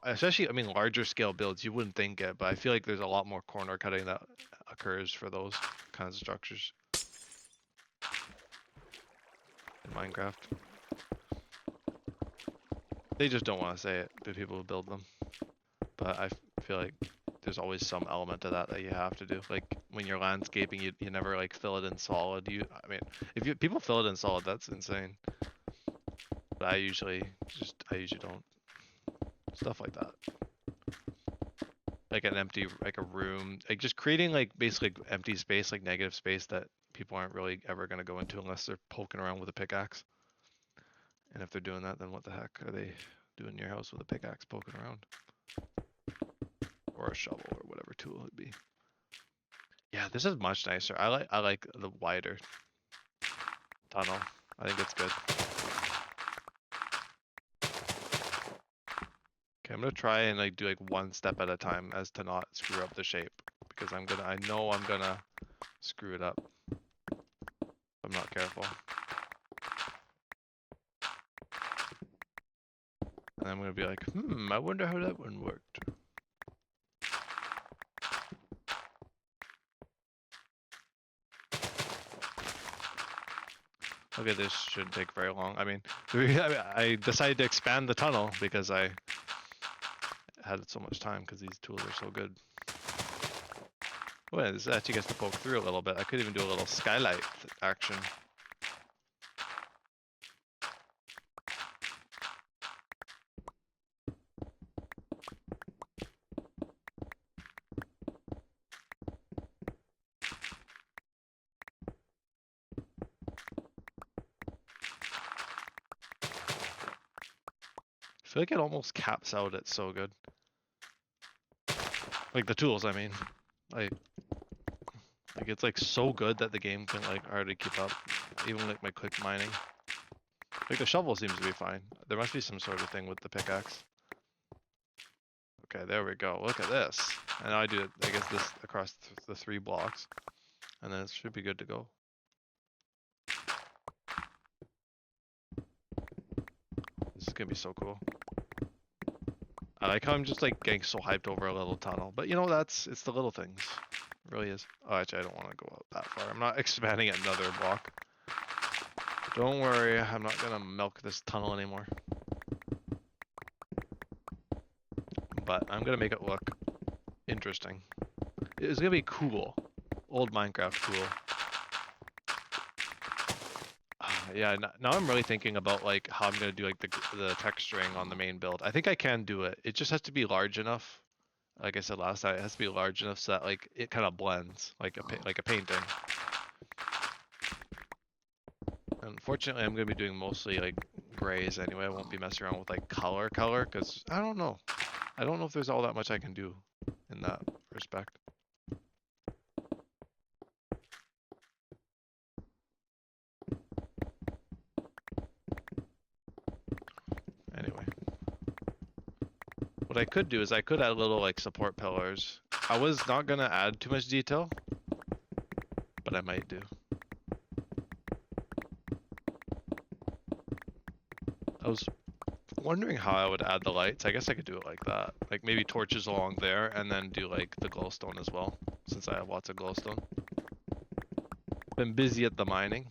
especially I mean larger scale builds, you wouldn't think it, but I feel like there's a lot more corner cutting that occurs for those kinds of structures in Minecraft. They just don't want to say it, the people who build them. But I feel like there's always some element of that you have to do. Like when you're landscaping, you never like fill it in solid. I mean, if people fill it in solid, that's insane. But I usually don't. Stuff like that. Like an empty, like a room, like just creating like basically empty space, like negative space that people aren't really ever going to go into unless they're poking around with a pickaxe. And if they're doing that, then what the heck are they doing in your house with a pickaxe poking around? Or a shovel or whatever tool it would be. Yeah, this is much nicer. I like the wider tunnel. I think it's good. Okay, I'm gonna try and like do like one step at a time as to not screw up the shape because I know I'm gonna screw it up if I'm not careful. And I'm gonna be like, I wonder how that one worked. Okay, this shouldn't take very long. I mean, I decided to expand the tunnel because I had so much time because these tools are so good. Well, this actually gets to poke through a little bit. I could even do a little skylight action. I feel like it almost caps out. It's so good. Like the tools, I mean. Like it's like so good that the game can like hardly keep up. Even like my quick mining. Like the shovel seems to be fine. There must be some sort of thing with the pickaxe. Okay, there we go. Look at this. And now I do it, I guess this across the 3 blocks. And then it should be good to go. This is gonna be so cool. I like how I'm just like getting so hyped over a little tunnel. But you know, it's the little things. It really is. Oh, actually, I don't want to go out that far. I'm not expanding another block. Don't worry, I'm not gonna milk this tunnel anymore. But I'm gonna make it look interesting. It's gonna be cool. Old Minecraft cool. Yeah, now I'm really thinking about like how I'm gonna do like the texturing on the main build. I think I can do it. It just has to be large enough. Like I said last time, it has to be large enough so that like it kind of blends like a painting. Unfortunately, I'm gonna be doing mostly like grays anyway. I won't be messing around with like color because I don't know. I don't know if there's all that much I can do in that respect. Anyway. What I could do is I could add little like support pillars. I was not gonna add too much detail, but I might do. I was wondering how I would add the lights. I guess I could do it like that. Like maybe torches along there and then do like the glowstone as well, since I have lots of glowstone. Been busy at the mining.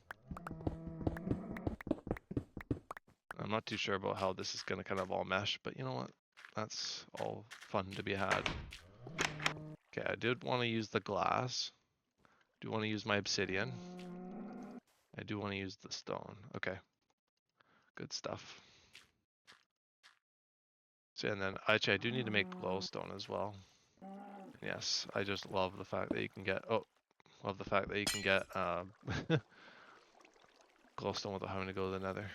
I'm not too sure about how this is gonna kind of all mesh, but you know what? That's all fun to be had. Okay, I did want to use the glass. I do want to use my obsidian. I do want to use the stone. Okay. Good stuff. So, and then actually I do need to make glowstone as well. Yes, I just love the fact that you can get glowstone without having to go to the nether.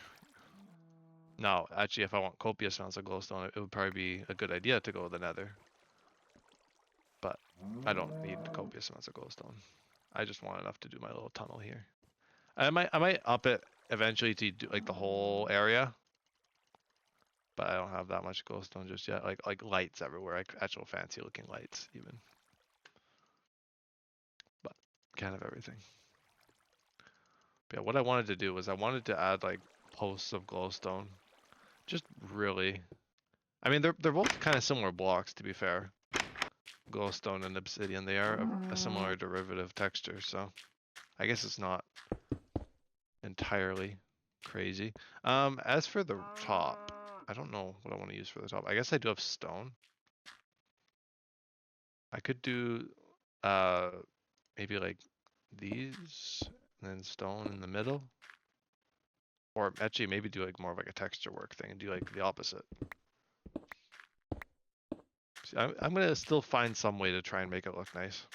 Now, actually, if I want copious amounts of glowstone, it would probably be a good idea to go to the nether. But I don't need copious amounts of glowstone. I just want enough to do my little tunnel here. I might up it eventually to do like the whole area. But I don't have that much glowstone just yet. Like lights everywhere, like actual fancy looking lights even. But can't have everything. But yeah, what I wanted to do was I wanted to add like posts of glowstone. Just really, I mean they're both kind of similar blocks to be fair. Glowstone and obsidian, they are a similar derivative texture, so I guess it's not entirely crazy. As for the top, I don't know what I want to use for the top. I guess I do have stone. I could do maybe like these and then stone in the middle. Or actually maybe do like more of like a texture work thing and do like the opposite. See, I'm gonna still find some way to try and make it look nice.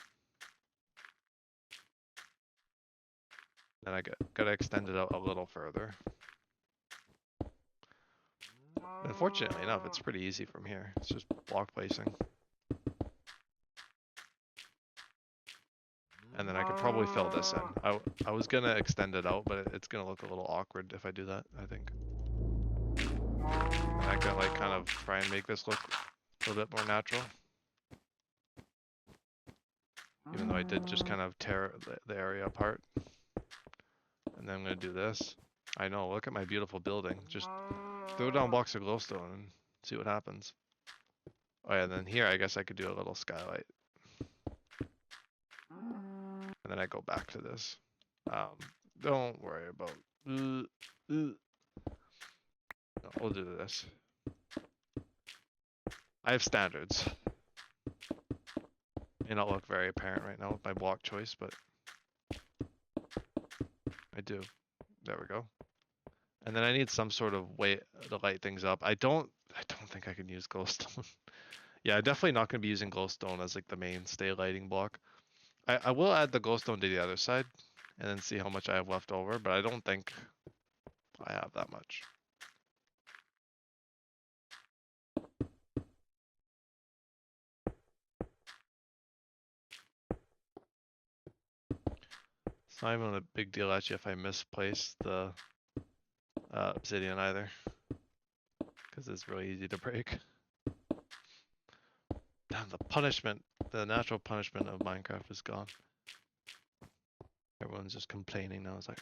And I gotta extend it out a little further. Unfortunately enough, it's pretty easy from here. It's just block placing. And then I could probably fill this in. I was gonna extend it out, but it's gonna look a little awkward if I do that, I think. And I could like kind of try and make this look a little bit more natural. Even though I did just kind of tear the area apart. And then I'm gonna do this. I know, look at my beautiful building. Just throw down blocks of glowstone and see what happens. Oh yeah, and then here I guess I could do a little skylight. And then I go back to this. Don't worry about... No, we'll do this. I have standards. May not look very apparent right now with my block choice, but I do. There we go. And then I need some sort of way to light things up. I don't think I can use glowstone. Yeah, I'm definitely not going to be using glowstone as like the mainstay lighting block. I will add the glowstone to the other side and then see how much I have left over, but I don't think I have that much. It's not even a big deal actually if I misplace the obsidian either, because it's really easy to break. Damn, the punishment, the natural punishment of Minecraft is gone. Everyone's just complaining now. It's like,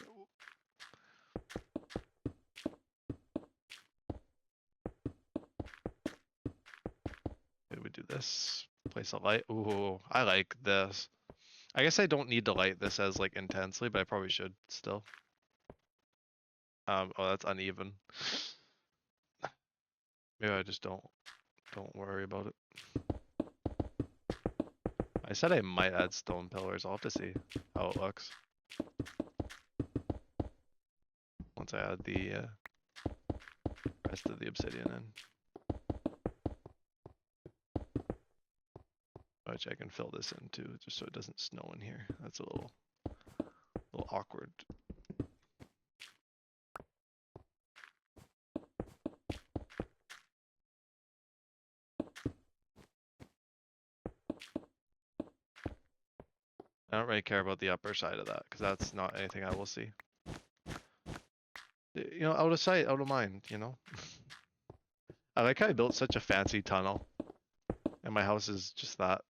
maybe we do this. Place a light. Ooh, I like this. I guess I don't need to light this as like intensely, but I probably should still. Oh, that's uneven. Maybe I just don't worry about it. I said I might add stone pillars. I'll have to see how it looks once I add the rest of the obsidian in. Which I can fill this in too, just so it doesn't snow in here. That's a little awkward. I don't really care about the upper side of that, because that's not anything I will see. You know, out of sight, out of mind, you know? I like how I built such a fancy tunnel, and my house is just that.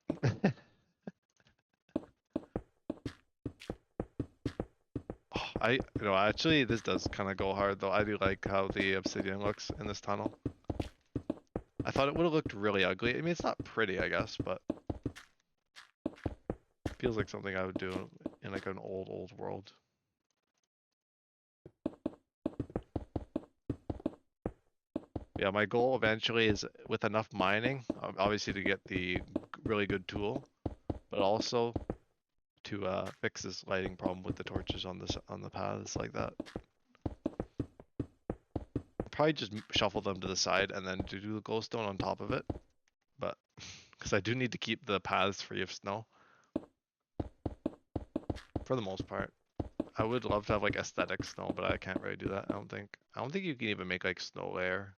You know, actually, this does kind of go hard, though. I do like how the obsidian looks in this tunnel. I thought it would have looked really ugly. I mean, it's not pretty, I guess, but feels like something I would do in like an old world. Yeah, my goal eventually is with enough mining, obviously to get the really good tool, but also to fix this lighting problem with the torches on the paths like that. Probably just shuffle them to the side and then do the glowstone on top of it, but because I do need to keep the paths free of snow for the most part. I would love to have like aesthetic snow, but I can't really do that. I don't think. I don't think you can even make like snow layer.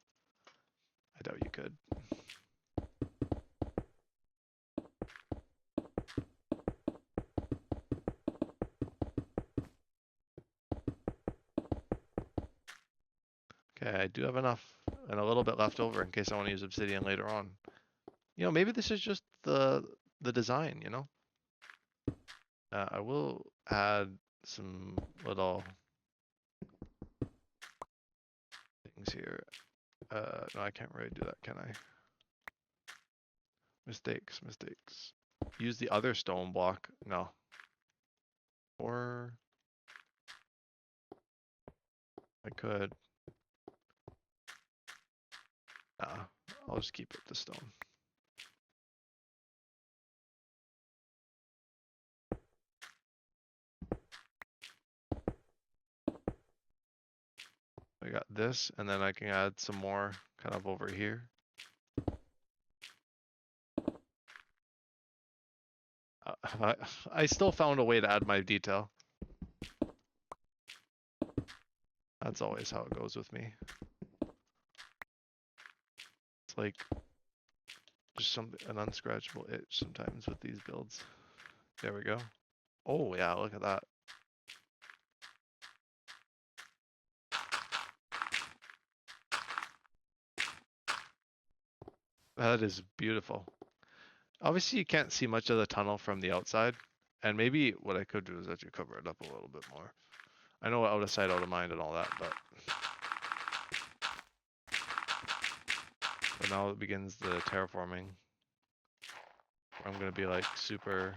I doubt you could. Okay, I do have enough and a little bit left over in case I want to use obsidian later on. You know, maybe this is just the design, you know? I will add some little things here. No, I can't really do that, can I? Mistakes. Use the other stone block. No. Or I could. I'll just keep it the stone. I got this, and then I can add some more kind of over here. I still found a way to add my detail. That's always how it goes with me. It's like just an unscratchable itch sometimes with these builds. There we go. Oh yeah, look at that. That is beautiful. Obviously you can't see much of the tunnel from the outside, and maybe what I could do is actually cover it up a little bit more. I know out of sight, out of mind and all that, but now it begins the terraforming. I'm gonna be like super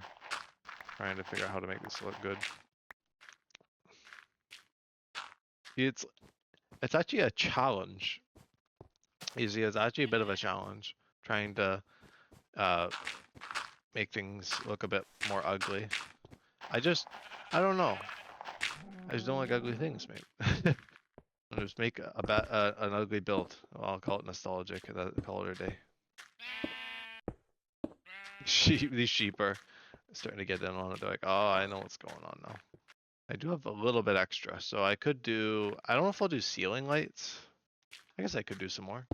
trying to figure out how to make this look good. It's actually a challenge. You see, it's actually a bit of a challenge trying to make things look a bit more ugly. I don't know. I just don't like ugly things, mate. I'll just make an ugly build. Well, I'll call it nostalgic. Call it a day. These sheep are starting to get in on it. They're like, oh, I know what's going on now. I do have a little bit extra, so I could do. I don't know if I'll do ceiling lights. I guess I could do some more.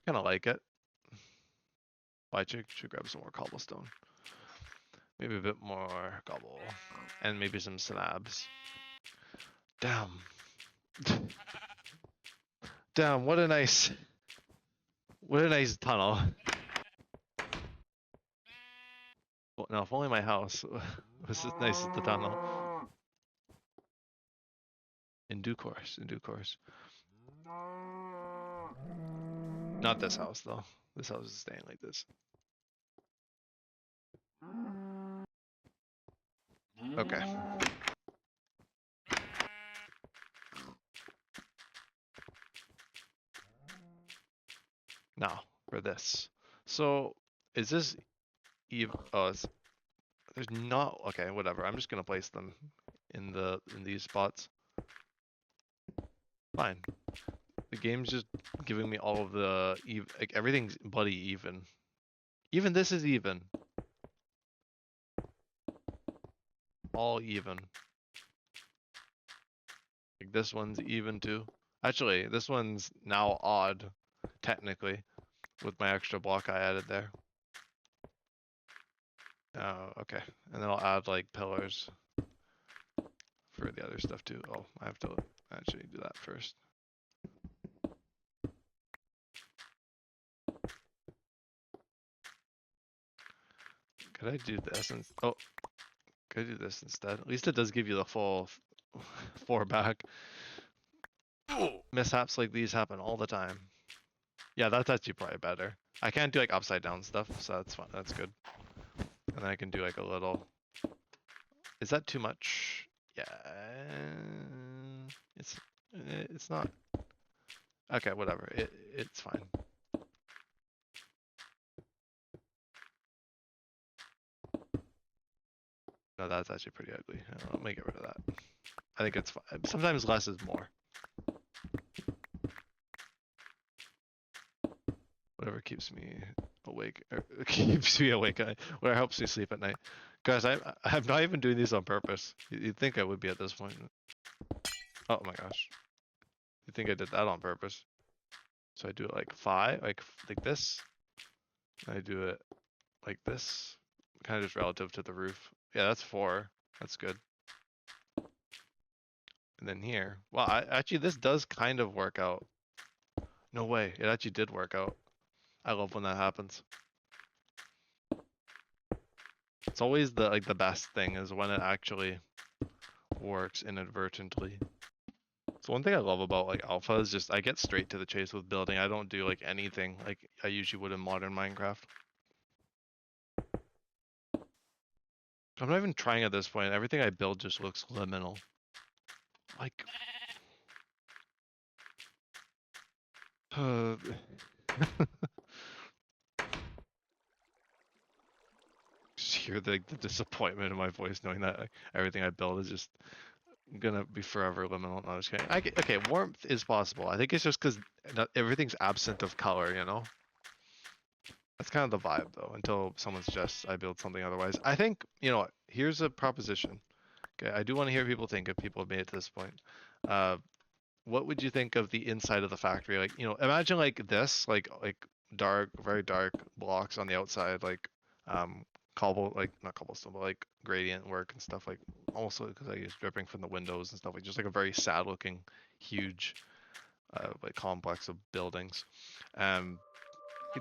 Kind of like it. I should grab some more cobblestone. Maybe a bit more cobble. And maybe some slabs. Damn. Damn, what a nice tunnel. Well, now, if only my house was as nice as the tunnel. In due course. Not this house, though. This house is staying like this. Okay. Now, for this. So, is this even... Oh, there's not... Okay, whatever. I'm just gonna place them in these spots. Fine. The game's just giving me all of the... Like, everything's bloody even. Even this is even. All even. Like, this one's even too. Actually, this one's now odd, technically, with my extra block I added there. Oh, okay. And then I'll add, like, pillars for the other stuff too. Oh, I have to actually do that first. Could I do this? Oh, could I do this instead? At least it does give you the full 4 back. Mishaps like these happen all the time. Yeah, that's actually probably better. I can't do like upside down stuff, so that's fine. That's good. And then I can do like a little. Is that too much? Yeah, it's not. Okay, whatever. It's fine. No, that's actually pretty ugly. Let me get rid of that. I think it's fine. Sometimes less is more. Whatever keeps me awake, or keeps me awake, or helps me sleep at night. Guys, I'm not even doing these on purpose. You'd think I would be at this point. Oh my gosh. You think I did that on purpose? So I do it like 5, like this. I do it like this, kind of just relative to the roof. Yeah, that's 4. That's good. And then here, well, actually this does kind of work out. No way, it actually did work out. I love when that happens. It's always the best thing is when it actually works inadvertently. So one thing I love about like alpha is just I get straight to the chase with building. I don't do like anything like I usually would in modern Minecraft. I'm not even trying at this point. Everything I build just looks liminal. Like just hear the disappointment in my voice knowing that like, everything I build is just gonna be forever liminal. No, I'm just kidding. Okay, warmth is possible. I think it's just because everything's absent of color, you know? That's kind of the vibe though, until someone suggests I build something otherwise. I think, you know what, here's a proposition. Okay, I do want to hear people think if people have made it to this point. What would you think of the inside of the factory? Like, you know, imagine like this, like dark, very dark blocks on the outside, like like not cobblestone, but like gradient work and stuff. Like also because I use dripping from the windows and stuff. Like just like a very sad looking, huge, like complex of buildings. Um,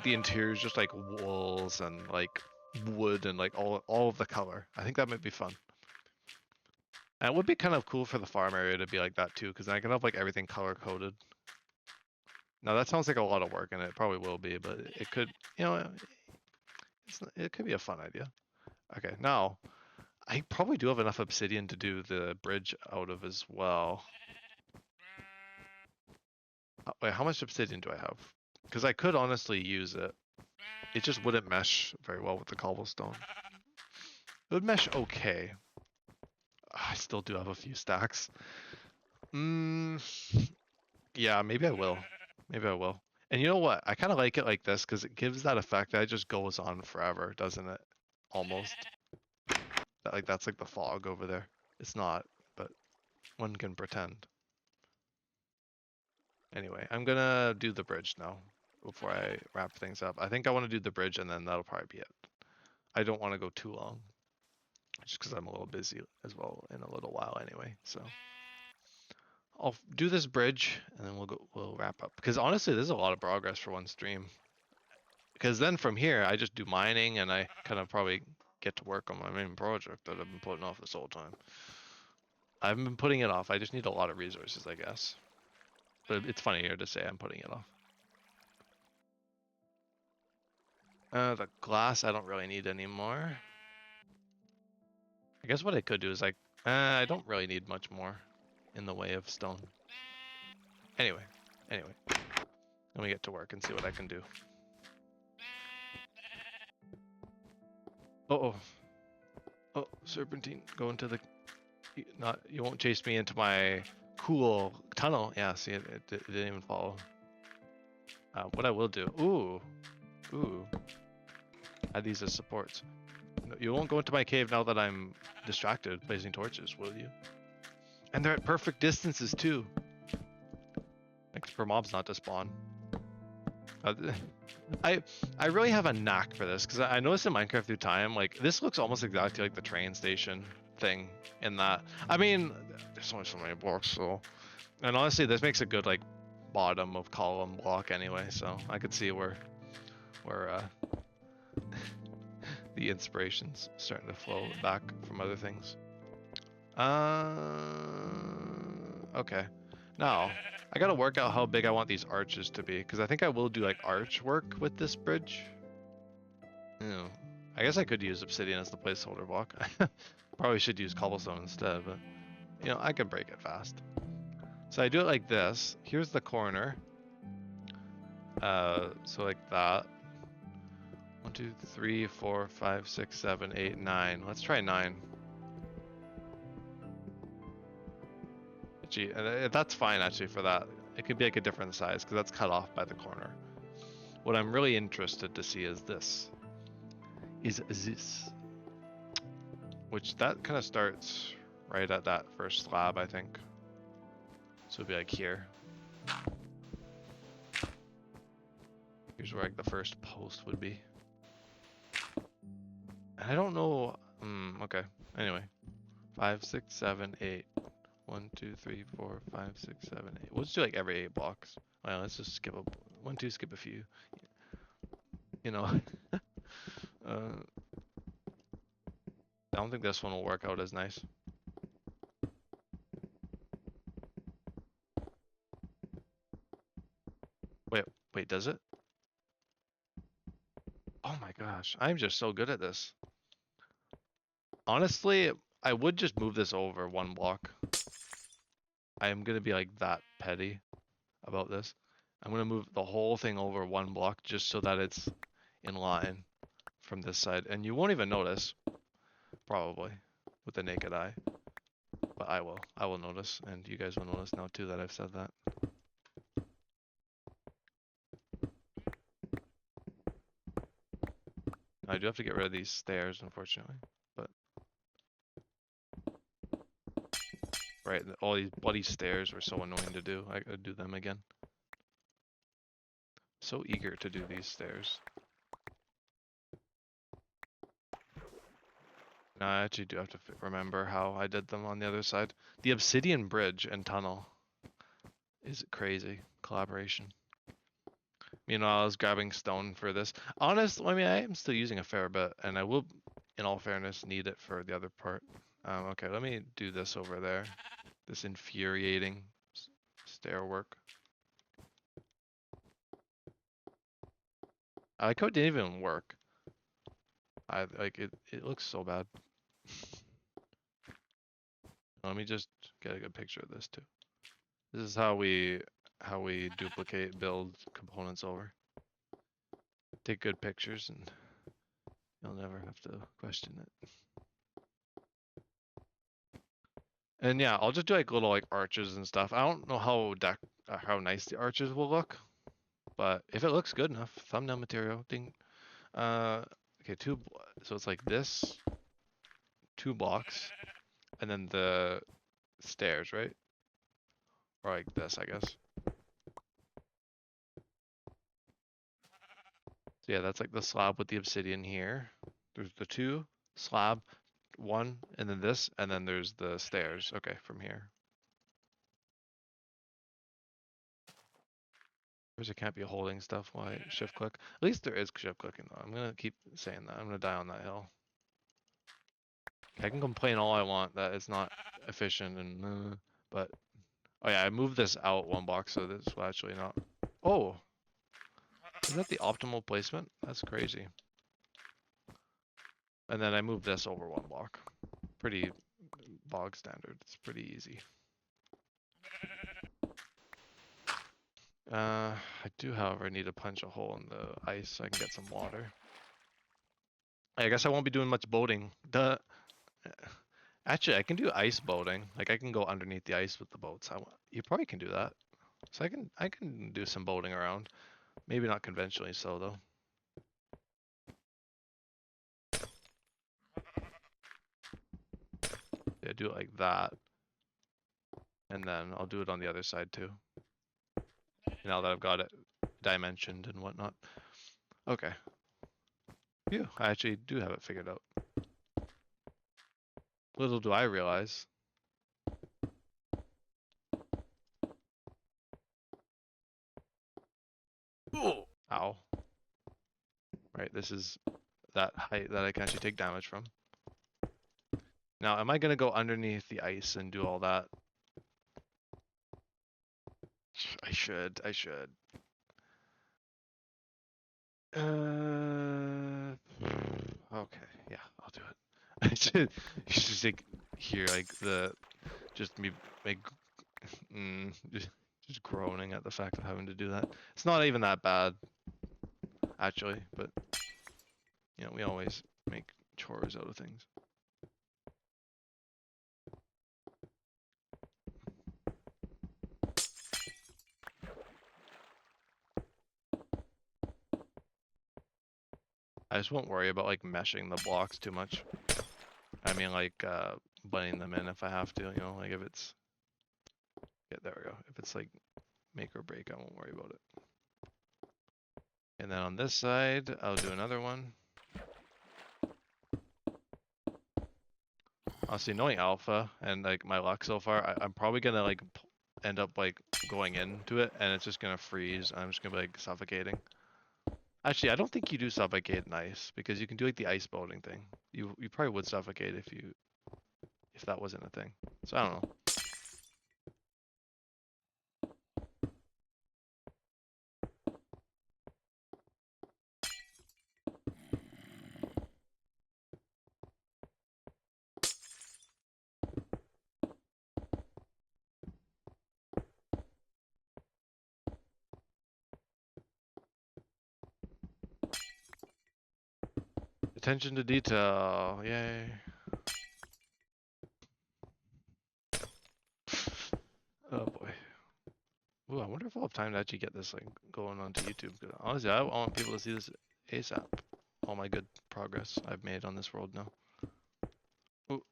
the interior is just like walls and like wood and like all of the color. I think that might be fun. And it would be kind of cool for the farm area to be like that too, because I can have like everything color coded. Now that sounds like a lot of work, and it probably will be, but it could, you know, it could be a fun idea. Okay, now I probably do have enough obsidian to do the bridge out of as well. Wait, how much obsidian do I have? Because I could honestly use it. It just wouldn't mesh very well with the cobblestone. It would mesh okay. I still do have a few stacks. Yeah, maybe I will. Maybe I will. And you know what? I kind of like it like this because it gives that effect that it just goes on forever, doesn't it? Almost. Like that's like the fog over there. It's not, but one can pretend. Anyway, I'm gonna do the bridge now before I wrap things up. I think I want to do the bridge and then that'll probably be it. I don't want to go too long, just because I'm a little busy as well in a little while anyway. So I'll do this bridge and then we'll wrap up. Because honestly, there's a lot of progress for one stream. Because then from here, I just do mining and I kind of probably get to work on my main project that I've been putting off this whole time. I haven't been putting it off. I just need a lot of resources, I guess. But it's funnier to say I'm putting it off. The glass I don't really need anymore. I guess what I could do is like, I don't really need much more in the way of stone. Anyway, let me get to work and see what I can do. Oh, serpentine, go into the. You won't chase me into my cool tunnel. Yeah, see, it didn't even follow. What I will do. Ooh. Add these as supports. No, you won't go into my cave now that I'm distracted placing torches, will you? And they're at perfect distances too. Like for mobs not to spawn. I really have a knack for this because I noticed in Minecraft through time, like this looks almost exactly like the train station thing in that. I mean, there's only so many blocks, so. And honestly, this makes a good like bottom of column block anyway, so I could see where the inspiration's starting to flow back from other things. Okay. Now, I gotta work out how big I want these arches to be, because I think I will do like arch work with this bridge. Ew. I guess I could use obsidian as the placeholder block. Probably should use cobblestone instead, but you know, I can break it fast. So I do it like this. Here's the corner. So like that. 1, 2, 3, 4, 5, 6, 7, 8, 9. Let's try 9. Gee, that's fine actually for that. It could be like a different size because that's cut off by the corner. What I'm really interested to see is this. Is this. Which that kind of starts right at that first slab, I think. So it'd be like here. Here's where like the first post would be. I don't know. Okay. Anyway. 5, 6, 7, 8. 1, 2, 3, 4, 5, 6, 7, 8. We'll just do like every 8 blocks. Well, let's just skip a 1, 2, skip a few. You know. I don't think this one will work out as nice. Wait, does it? Oh my gosh, I'm just so good at this. Honestly, I would just move this over 1 block. I am gonna be like that petty about this. I'm gonna move the whole thing over 1 block just so that it's in line from this side. And you won't even notice, probably, with the naked eye. But I will. I will notice, and you guys will notice now too that I've said that. I do have to get rid of these stairs, unfortunately. But right, all these bloody stairs were so annoying to do. I gotta do them again. So eager to do these stairs. No, I actually do have to remember how I did them on the other side. The obsidian bridge and tunnel is crazy. Collaboration. Meanwhile, I was grabbing stone for this. Honestly, I mean, I am still using a fair bit, and I will, in all fairness, need it for the other part. Okay, let me do this over there. This infuriating stair work. I like how it didn't even work. I like it. It looks so bad. Let me just get a good picture of this too. This is how we duplicate, build components over. Take good pictures, and you'll never have to question it. And yeah, I'll just do like little like arches and stuff. I don't know how nice the arches will look, but if it looks good enough, thumbnail material. Ding. Okay, so it's like this, 2 blocks, and then the stairs, right? Or like this, I guess. So yeah, that's like the slab with the obsidian here. There's the 2 slab, 1, and then this, and then there's the stairs. Okay, from here. Of course, I can't be holding stuff while I shift click. At least there is shift clicking though. I'm gonna keep saying that. I'm gonna die on that hill. I can complain all I want that it's not efficient and but oh yeah, I moved this out 1 block, so this will actually not. Oh, is that the optimal placement? That's crazy. And then I moved this over 1 block. Pretty bog standard. It's pretty easy. I do, however, need to punch a hole in the ice so I can get some water. I guess I won't be doing much boating. Actually, I can do ice boating. Like I can go underneath the ice with the boats. You probably can do that. So I can do some boating around. Maybe not conventionally so though. Yeah, do it like that. And then I'll do it on the other side too. Now that I've got it dimensioned and whatnot. Okay. Phew, I actually do have it figured out. Little do I realize. Oh. Ow. Right, this is that height that I can actually take damage from. Now, am I going to go underneath the ice and do all that? I should. Okay, yeah, I'll do it. I should just like hear like just me like just groaning at the fact of having to do that. It's not even that bad, actually, but you know, we always make chores out of things. I just won't worry about like meshing the blocks too much. I mean like blending them in if I have to, you know, like if it's, yeah, there we go. If it's like make or break, I won't worry about it. And then on this side, I'll do another one. Honestly, knowing alpha and like my luck so far, I'm probably gonna like end up like going into it and it's just gonna freeze. I'm just gonna be like suffocating. Actually, I don't think you do suffocate in ice because you can do like the ice boating thing. You probably would suffocate if that wasn't a thing. So I don't know. Attention to detail, yay. Oh boy. Ooh, I wonder if I'll have time to actually get this like going onto YouTube. Because honestly, I want people to see this ASAP. All my good progress I've made on this world now. Ooh.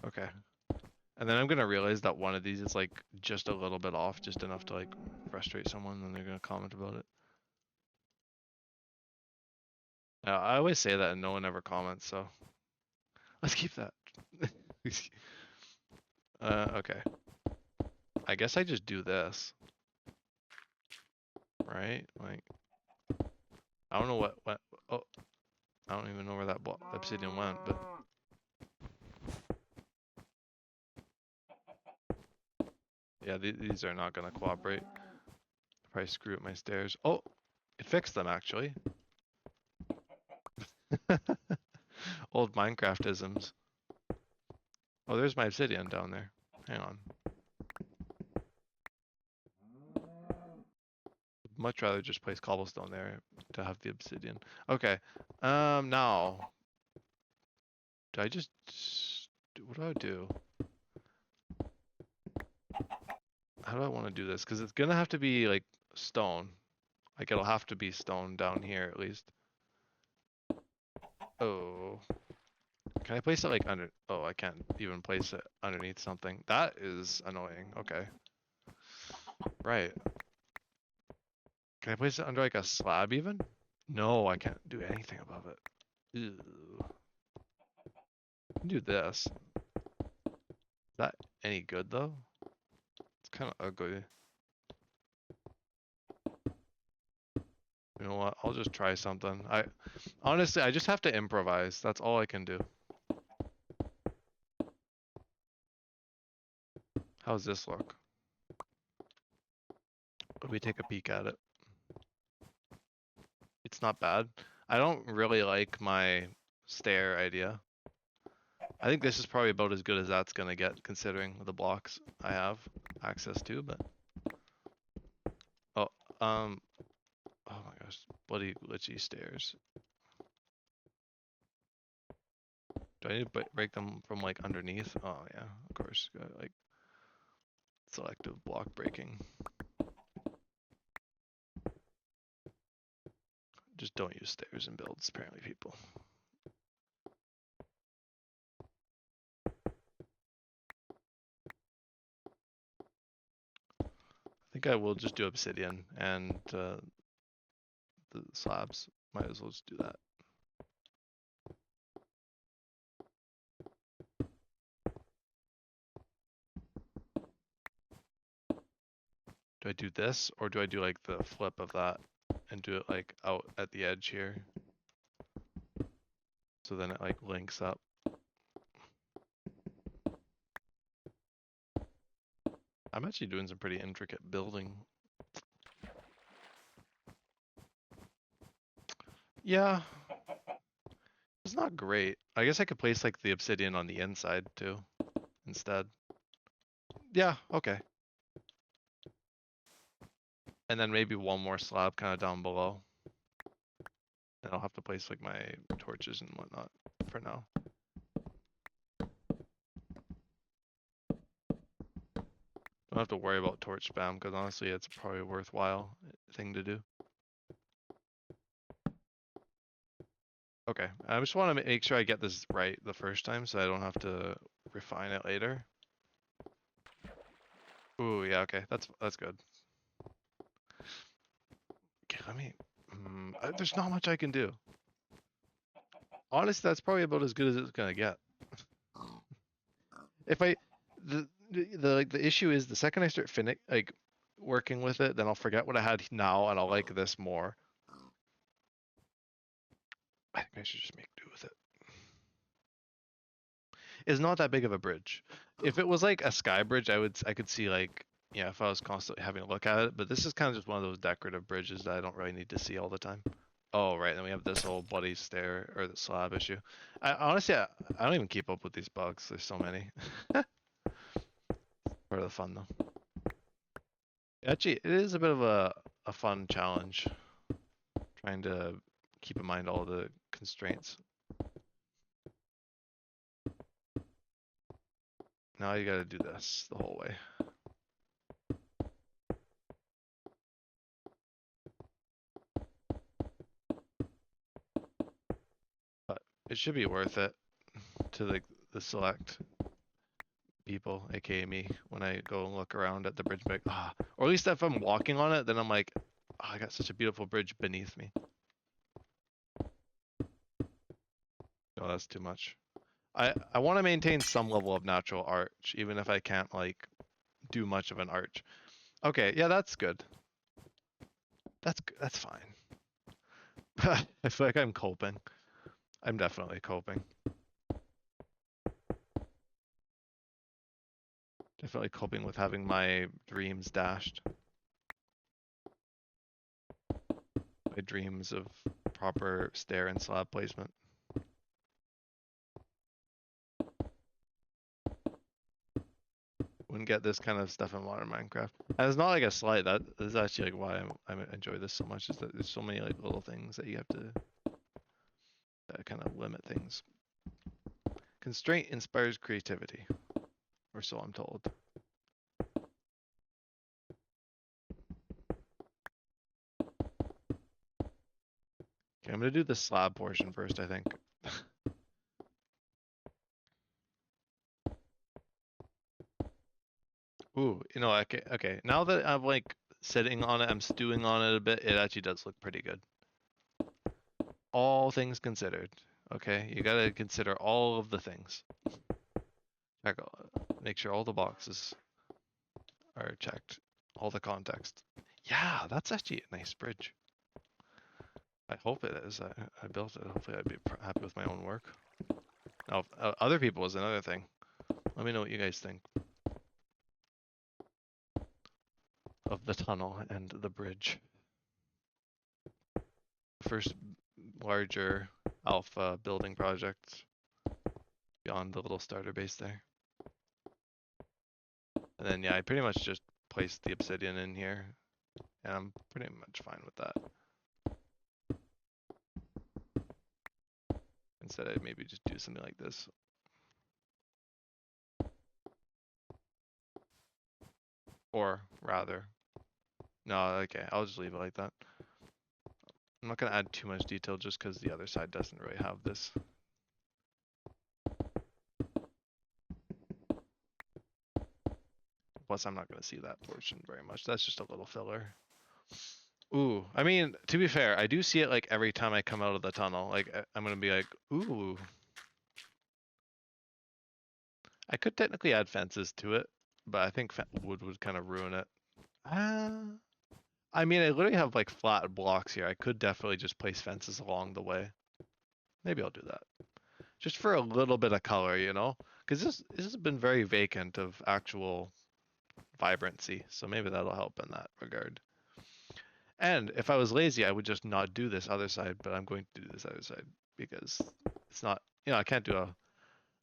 Okay. And then I'm gonna realize that one of these is like just a little bit off, just enough to like frustrate someone, and they're gonna comment about it. I always say that and no one ever comments, so let's keep that. Okay. I guess I just do this. Right? Like, I don't know what, oh, I don't even know where that obsidian went, but. Yeah, these are not gonna cooperate. Probably screw up my stairs. Oh, it fixed them actually. Old Minecraft-isms. Oh, there's my obsidian down there. Hang on. Much rather just place cobblestone there to have the obsidian. Okay. Now. Do I just... What do I do? How do I want to do this? Because it's gonna have to be, like, stone. Like, it'll have to be stone down here, at least. Oh. Can I place it, like, under... Oh, I can't even place it underneath something. That is annoying. Okay. Right. Can I place it under, like, a slab, even? No, I can't do anything above it. Ew. I can do this. Is that any good, though? It's kind of ugly. You know what? I'll just try something. Honestly, I just have to improvise. That's all I can do. How's this look? Let me take a peek at it. It's not bad. I don't really like my stair idea. I think this is probably about as good as that's gonna get, considering the blocks I have access to, but... Oh, oh my gosh, bloody glitchy stairs. Do I need to break them from, like, underneath? Oh yeah, of course. Got, like, selective block breaking. Just don't use stairs in builds, apparently, people. I think I will just do obsidian and the slabs. Might as well just do that. Do I do this, or do I do like the flip of that and do it like out at the edge here? So then it like links up. I'm actually doing some pretty intricate building. Yeah. It's not great. I guess I could place like the obsidian on the inside too, instead. Yeah, okay. And then maybe one more slab kind of down below. And I'll have to place like my torches and whatnot for now. Don't have to worry about torch spam because honestly it's probably a worthwhile thing to do. Okay, I just want to make sure I get this right the first time so I don't have to refine it later. Ooh, yeah, okay, that's good. Okay, let me. There's not much I can do. Honestly, that's probably about as good as it's gonna get. If I, the issue is the second I start working with it, then I'll forget what I had now and I'll like this more. I think I should just make do with it. It's not that big of a bridge. If it was like a sky bridge, I could see like, yeah, if I was constantly having a look at it, but this is kind of just one of those decorative bridges that I don't really need to see all the time. Oh, right, then we have this whole bloody stair or the slab issue. Honestly, I don't even keep up with these bugs. There's so many. Part of the fun though. Actually, it is a bit of a fun challenge. Trying to keep in mind all the constraints. Now you gotta do this the whole way. But it should be worth it to the select people, aka me, when I go and look around at the bridge, like, or at least if I'm walking on it, then I'm like, oh, I got such a beautiful bridge beneath me. No, that's too much. I want to maintain some level of natural arch, even if I can't like do much of an arch. Okay, yeah, that's good. That's fine. I feel like I'm coping. I'm definitely coping. Definitely coping with having my dreams dashed. My dreams of proper stair and slab placement. Wouldn't get this kind of stuff in modern Minecraft. And it's not like a slight. That is actually like why I enjoy this so much. Is that there's so many like little things that you have to that kind of limit things. Constraint inspires creativity, or so I'm told. Okay, I'm gonna do the slab portion first, I think. Ooh, okay. Now that I'm like sitting on it, I'm stewing on it a bit, it actually does look pretty good. All things considered. Okay, you gotta consider all of the things. Make sure all the boxes are checked. All the context. Yeah, that's actually a nice bridge. I hope it is. I built it. Hopefully I'd be happy with my own work. Now, other people is another thing. Let me know what you guys think of the tunnel and the bridge. First larger alpha building project beyond the little starter base there. And then yeah, I pretty much just placed the obsidian in here and I'm pretty much fine with that. Instead I'd maybe just do something like this. Or rather, no, okay, I'll just leave it like that. I'm not gonna add too much detail just because the other side doesn't really have this. Plus, I'm not gonna see that portion very much. That's just a little filler. Ooh, I mean, to be fair, I do see it like every time I come out of the tunnel. Like, I'm gonna be like, ooh. I could technically add fences to it, but I think wood would kind of ruin it. I mean, I literally have like flat blocks here. I could definitely just place fences along the way. Maybe I'll do that. Just for a little bit of color, you know? Because this has been very vacant of actual vibrancy. So maybe that'll help in that regard. And if I was lazy, I would just not do this other side, but I'm going to do this other side because it's not, I can't do a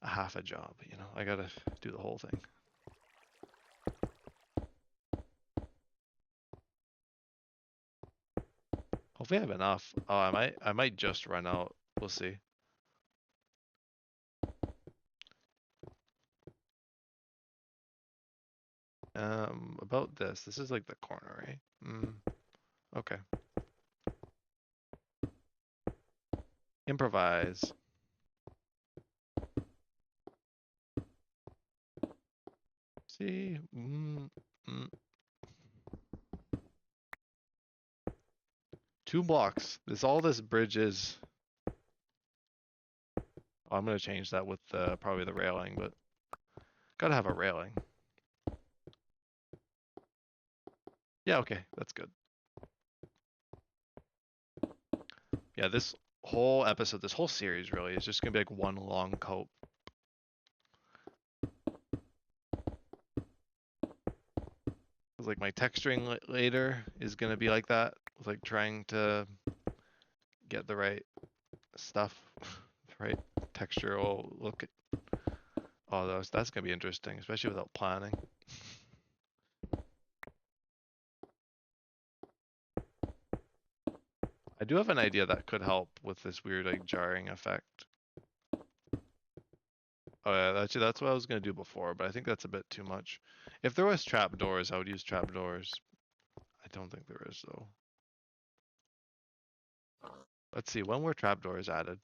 half a job, I gotta do the whole thing. Hopefully I have enough. Oh, I might just run out. We'll see. About this. This is like the corner, right? Okay. Improvise. See? 2 blocks. All this bridge is. Oh, I'm gonna change that with probably the railing, but gotta have a railing. Yeah, okay, that's good. Yeah, this whole episode, this whole series really is just gonna be like one long coat. Like my texturing later is gonna be like that, like trying to get the right stuff, the right textural look. Oh, that's gonna be interesting, especially without planning. I do have an idea that could help with this weird like jarring effect. Oh yeah, that's what I was gonna do before, but I think that's a bit too much. If there was trapdoors, I would use trapdoors. I don't think there is though. Let's see, when were trapdoors added?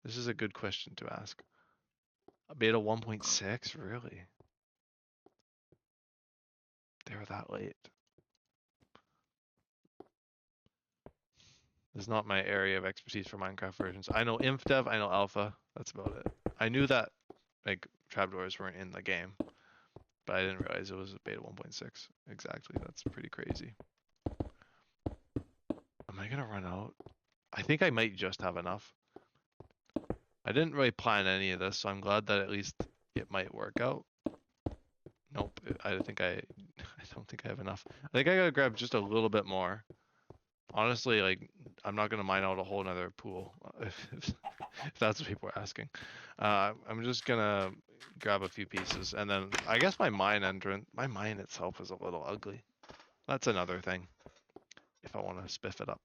This is a good question to ask. Beta 1.6? Really? They were that late. This is not my area of expertise for Minecraft versions. I know InfDev, I know Alpha. That's about it. I knew that like trapdoors weren't in the game, but I didn't realize it was beta 1.6. Exactly. That's pretty crazy. Am I gonna run out? I think I might just have enough. I didn't really plan any of this, so I'm glad that at least it might work out. Nope. I don't think I have enough. I think I gotta grab just a little bit more. Honestly, like, I'm not gonna mine out a whole nother pool, if that's what people are asking. I'm just gonna grab a few pieces, and then I guess my mine itself is a little ugly. That's another thing, if I want to spiff it up.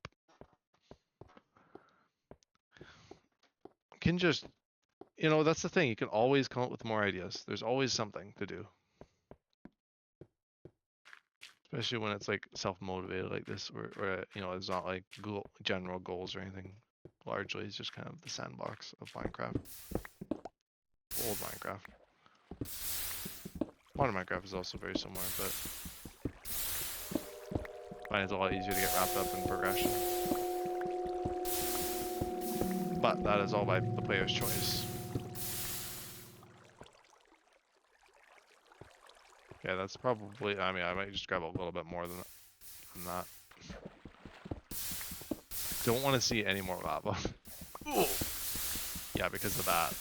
Can just, that's the thing. You can always come up with more ideas. There's always something to do. Especially when it's like self-motivated like this, where it's not like general goals or anything. Largely, it's just kind of the sandbox of Minecraft. Old Minecraft. Modern Minecraft is also very similar, but I find it's a lot easier to get wrapped up in progression. But that is all by the player's choice. Yeah, that's probably. I mean, I might just grab a little bit more than that. Don't want to see any more lava. Yeah, because of that.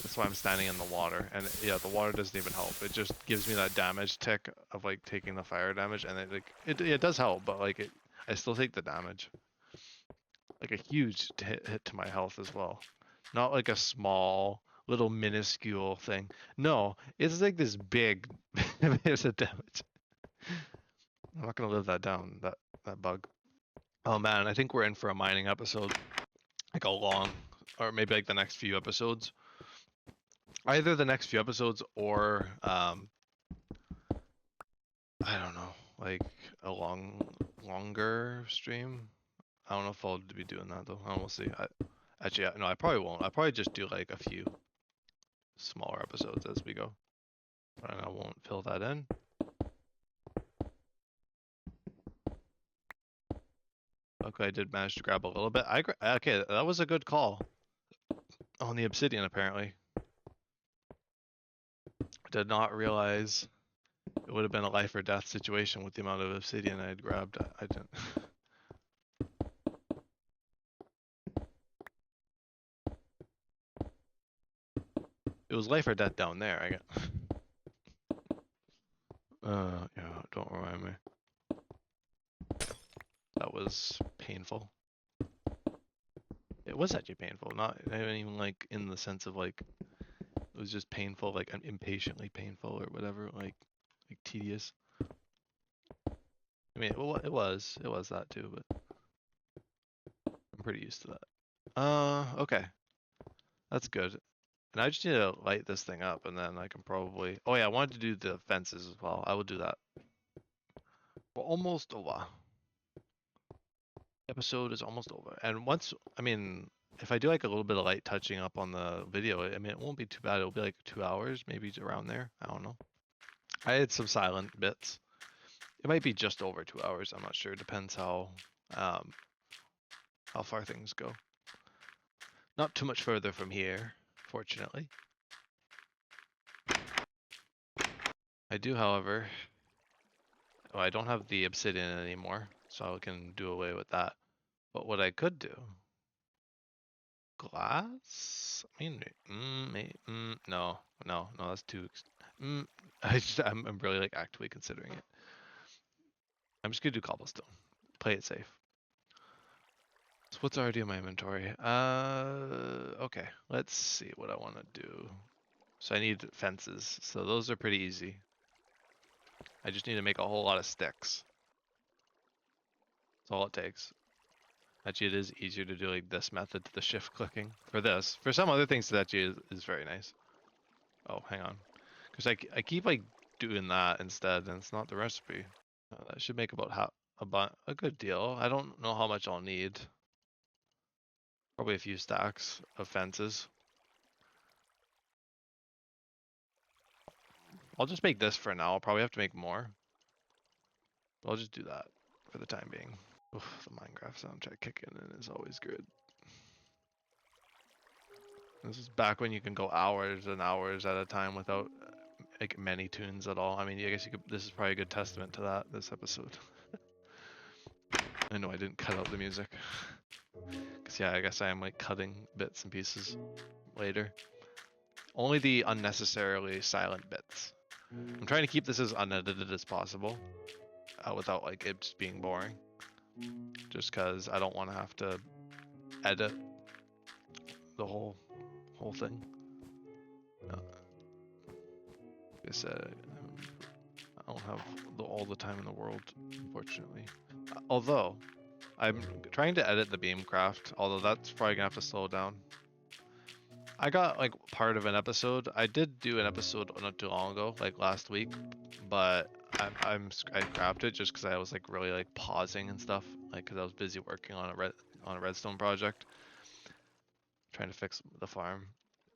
That's why I'm standing in the water, and yeah, the water doesn't even help. It just gives me that damage tick of like taking the fire damage, and it does help, but like I still take the damage. Like a huge hit to my health as well. Not like a small little minuscule thing. No, it's like this big bit of damage. I'm not gonna live that down, that bug. Oh man, I think we're in for a mining episode. Like a long, or maybe like the next few episodes. Either the next few episodes or I don't know, like a longer stream. I don't know if I'll be doing that though. We'll see. Actually, no, I probably won't. I'll probably just do like a few smaller episodes as we go. And I won't fill that in. Okay, I did manage to grab a little bit. Okay, that was a good call on the obsidian apparently. Did not realize it would have been a life or death situation with the amount of obsidian I had grabbed. I didn't. It was life or death down there. I get. Yeah, don't remind me. That was painful. It was actually painful. Not even like in the sense of like it was just painful, like impatiently painful or whatever, like tedious. I mean, it was that too, but I'm pretty used to that. Okay, that's good. And I just need to light this thing up, and then I can probably. Oh yeah, I wanted to do the fences as well. I will do that. We're almost over. Episode is almost over, and once I mean, if I do like a little bit of light touching up on the video, I mean, it won't be too bad. It'll be like 2 hours, maybe around there. I don't know. I had some silent bits. It might be just over 2 hours. I'm not sure. Depends um how far things go. Not too much further from here, fortunately. I do, however. Oh, I don't have the obsidian anymore, so I can do away with that. But what I could do, glass. I mean, no, that's too. I'm really like actively considering it. I'm just gonna do cobblestone. Play it safe. So what's already in my inventory? Okay. Let's see what I want to do. So I need fences. So those are pretty easy. I just need to make a whole lot of sticks. That's all it takes. Actually, it is easier to do like this method to the shift clicking for this. For some other things, that actually is very nice. Oh, hang on. Because I keep like doing that instead, and it's not the recipe. That should make about a good deal. I don't know how much I'll need. Probably a few stacks of fences. I'll just make this for now. I'll probably have to make more. But I'll just do that for the time being. Oof, the Minecraft soundtrack kicking in is always good. This is back when you can go hours and hours at a time without like many tunes at all. I mean, I guess you could. This is probably a good testament to that. This episode. I know I didn't cut out the music. Cause yeah, I guess I am like cutting bits and pieces later. Only the unnecessarily silent bits. I'm trying to keep this as unedited as possible, without like it just being boring. Just cause I don't want to have to edit the whole thing. Like I said, I don't have all the time in the world, unfortunately. Although, I'm trying to edit the Beamcraft, although that's probably gonna have to slow down. I got like part of an episode. I did do an episode not too long ago, like last week, but I scrapped it just because I was like really like pausing and stuff, like because I was busy working on a redstone project, trying to fix the farm,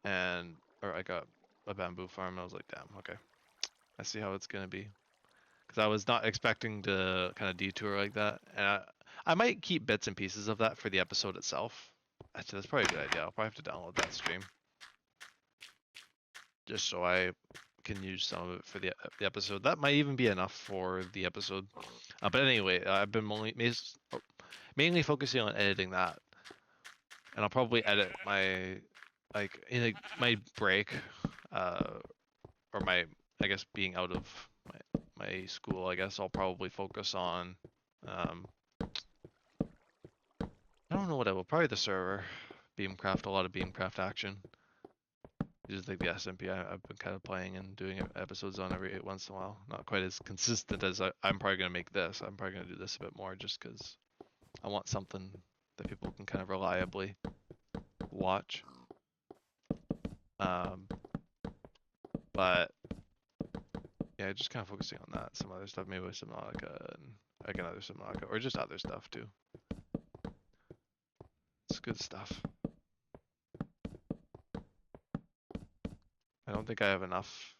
or I got a bamboo farm. And I was like, damn, okay, I see how it's gonna be, because I was not expecting to kind of detour like that, and I might keep bits and pieces of that for the episode itself. Actually, that's probably a good idea. I'll probably have to download that stream just so I can use some of it for the episode. That might even be enough for the episode. But anyway, I've been mainly focusing on editing that, and I'll probably edit my my break, or my I guess being out of my school. I guess I'll probably focus on. I don't know what I will. Probably the server, Beamcraft. A lot of Beamcraft action. Just like the SMP, I've been kind of playing and doing episodes on every once in a while. Not quite as consistent as I'm probably gonna make this. I'm probably gonna do this a bit more just because I want something that people can kind of reliably watch. But yeah, just kind of focusing on that. Some other stuff, maybe with Subnautica and like another Subnautica, or just other stuff too. It's good stuff. I don't think I have enough,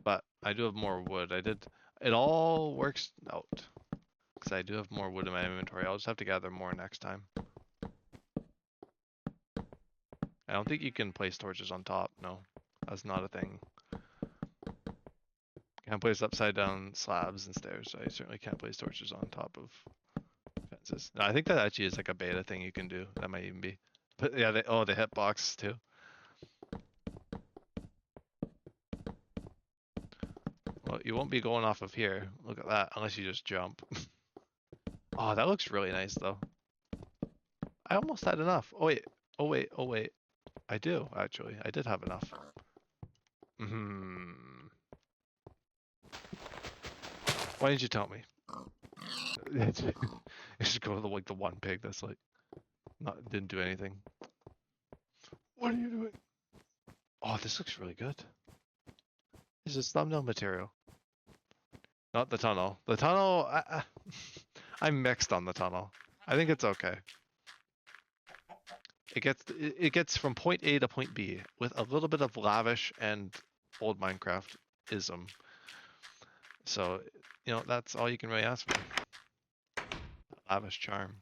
but I do have more wood. It all works out, because I do have more wood in my inventory. I'll just have to gather more next time. I don't think you can place torches on top. No, that's not a thing. Can't place upside down slabs and stairs, so I certainly can't place torches on top of fences. No, I think that actually is like a beta thing you can do. That might even be. But yeah, the hitbox too. Well, you won't be going off of here. Look at that, unless you just jump. Oh, that looks really nice though. I almost had enough. Oh wait. I do, actually. I did have enough. Why didn't you tell me? Just go to the one pig that's like didn't do anything. What are you doing? Oh, this looks really good. This is thumbnail material. Not the tunnel. The tunnel, I'm mixed on the tunnel. I think it's okay. It gets from point A to point B with a little bit of lavish and old Minecraft-ism. So, you know, that's all you can really ask for. Lavish charm.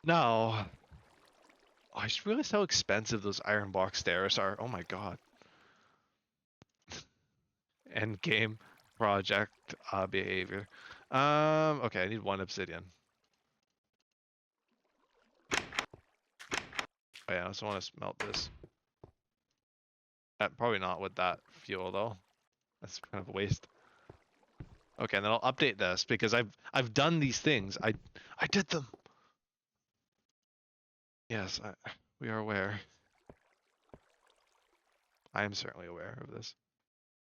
Now, I just realized how expensive those iron block stairs are. Oh my god. End game project behavior. Okay, I need 1 obsidian. Oh yeah, I also want to smelt this. Probably not with that fuel though. That's kind of a waste. Okay, and then I'll update this because I've done these things. I did them. Yes, we are aware. I am certainly aware of this.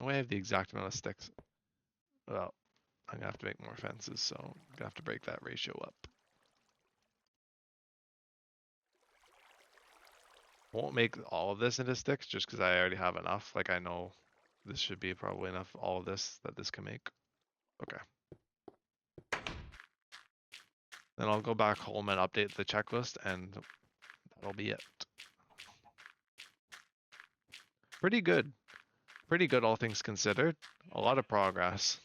Oh, I have the exact amount of sticks. Well, I'm gonna have to make more fences, so I'm gonna have to break that ratio up. Won't make all of this into sticks just because I already have enough. Like I know this should be probably enough, all of this that this can make. Okay. Then I'll go back home and update the checklist and that'll be it. Pretty good. Pretty good all things considered. A lot of progress.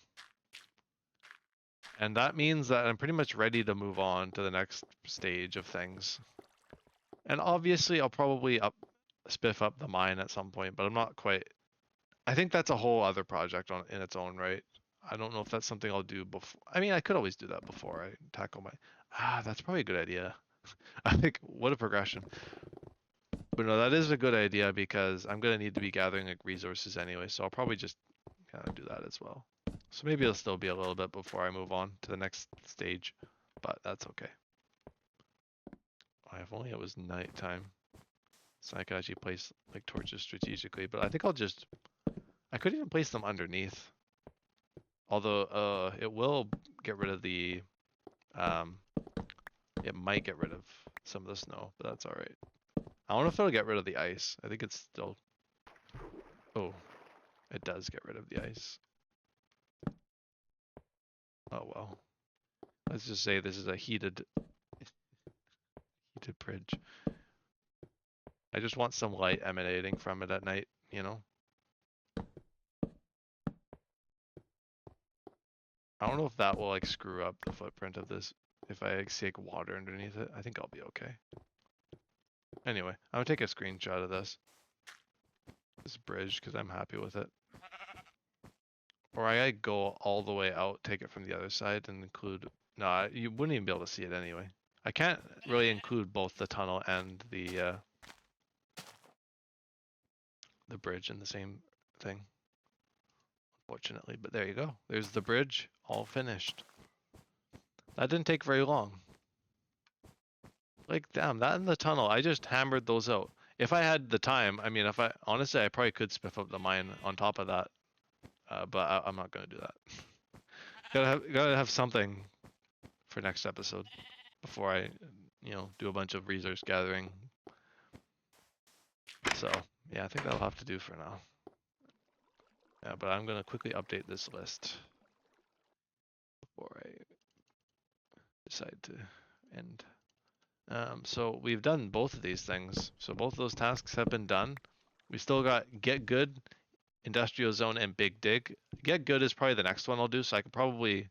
And that means that I'm pretty much ready to move on to the next stage of things. And obviously I'll probably spiff up the mine at some point, but I'm not quite. I think that's a whole other project in its own right. I don't know if that's something I'll do before. I mean, I could always do that before I tackle my. That's probably a good idea. I think what a progression. But no, that is a good idea because I'm gonna need to be gathering like resources anyway, so I'll probably just kind of do that as well. So maybe it'll still be a little bit before I move on to the next stage, but that's okay. If only it was nighttime, so I could actually place like torches strategically. But I think I could even place them underneath. Although it will get rid of the it might get rid of some of the snow, but that's all right. I don't know if it'll get rid of the ice. I think it's still. Oh, it does get rid of the ice. Oh well. Let's just say this is a heated bridge. I just want some light emanating from it at night, you know? I don't know if that will like screw up the footprint of this if I like, stick water underneath it. I think I'll be okay. Anyway, I'm gonna take a screenshot of this bridge because I'm happy with it. Or I go all the way out, take it from the other side, and include. No, you wouldn't even be able to see it anyway. I can't really include both the tunnel and the bridge in the same thing, unfortunately. But there you go. There's the bridge, all finished. That didn't take very long. Like, damn, that and the tunnel, I just hammered those out. If I had the time, I mean, honestly, I probably could spiff up the mine on top of that. But I'm not gonna do that. gotta have something for next episode before I, do a bunch of resource gathering. So yeah, I think that'll have to do for now. Yeah, but I'm gonna quickly update this list before I decide to end. So we've done both of these things. So both of those tasks have been done. We still got get good, industrial zone, and big dig. Get good is probably the next one I'll do. So I can probably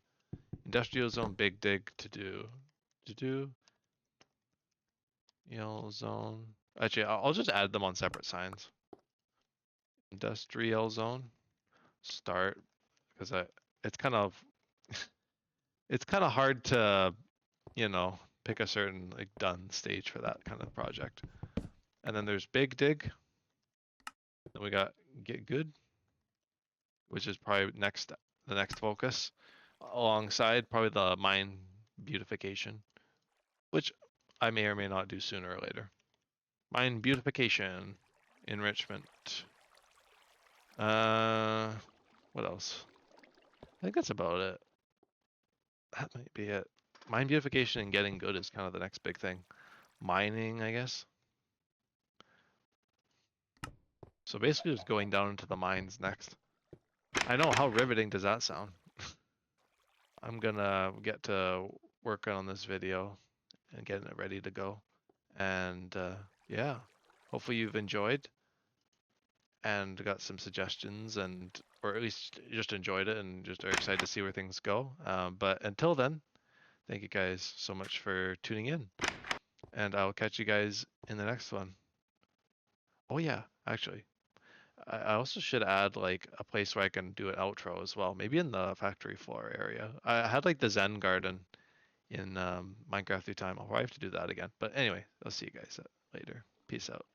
industrial zone, big dig to do. Zone. Actually, I'll just add them on separate signs. Industrial zone. Start because it's kind of hard to pick a certain like done stage for that kind of project. And then there's big dig. Then we got get good, which is probably the next focus, alongside probably the mine beautification, which I may or may not do sooner or later. Mine beautification, enrichment. What else? I think that's about it. That might be it. Mine beautification and getting good is kind of the next big thing. Mining, I guess. So basically just going down into the mines next. I know, how riveting does that sound? I'm gonna get to working on this video and getting it ready to go. And yeah, hopefully you've enjoyed and got some suggestions and or at least just enjoyed it and just are excited to see where things go. But until then, thank you guys so much for tuning in. And I'll catch you guys in the next one. Oh yeah, actually, I also should add like a place where I can do an outro as well. Maybe in the factory floor area. I had like the Zen garden in Minecraft through time. I'll probably have to do that again. But anyway, I'll see you guys later. Peace out.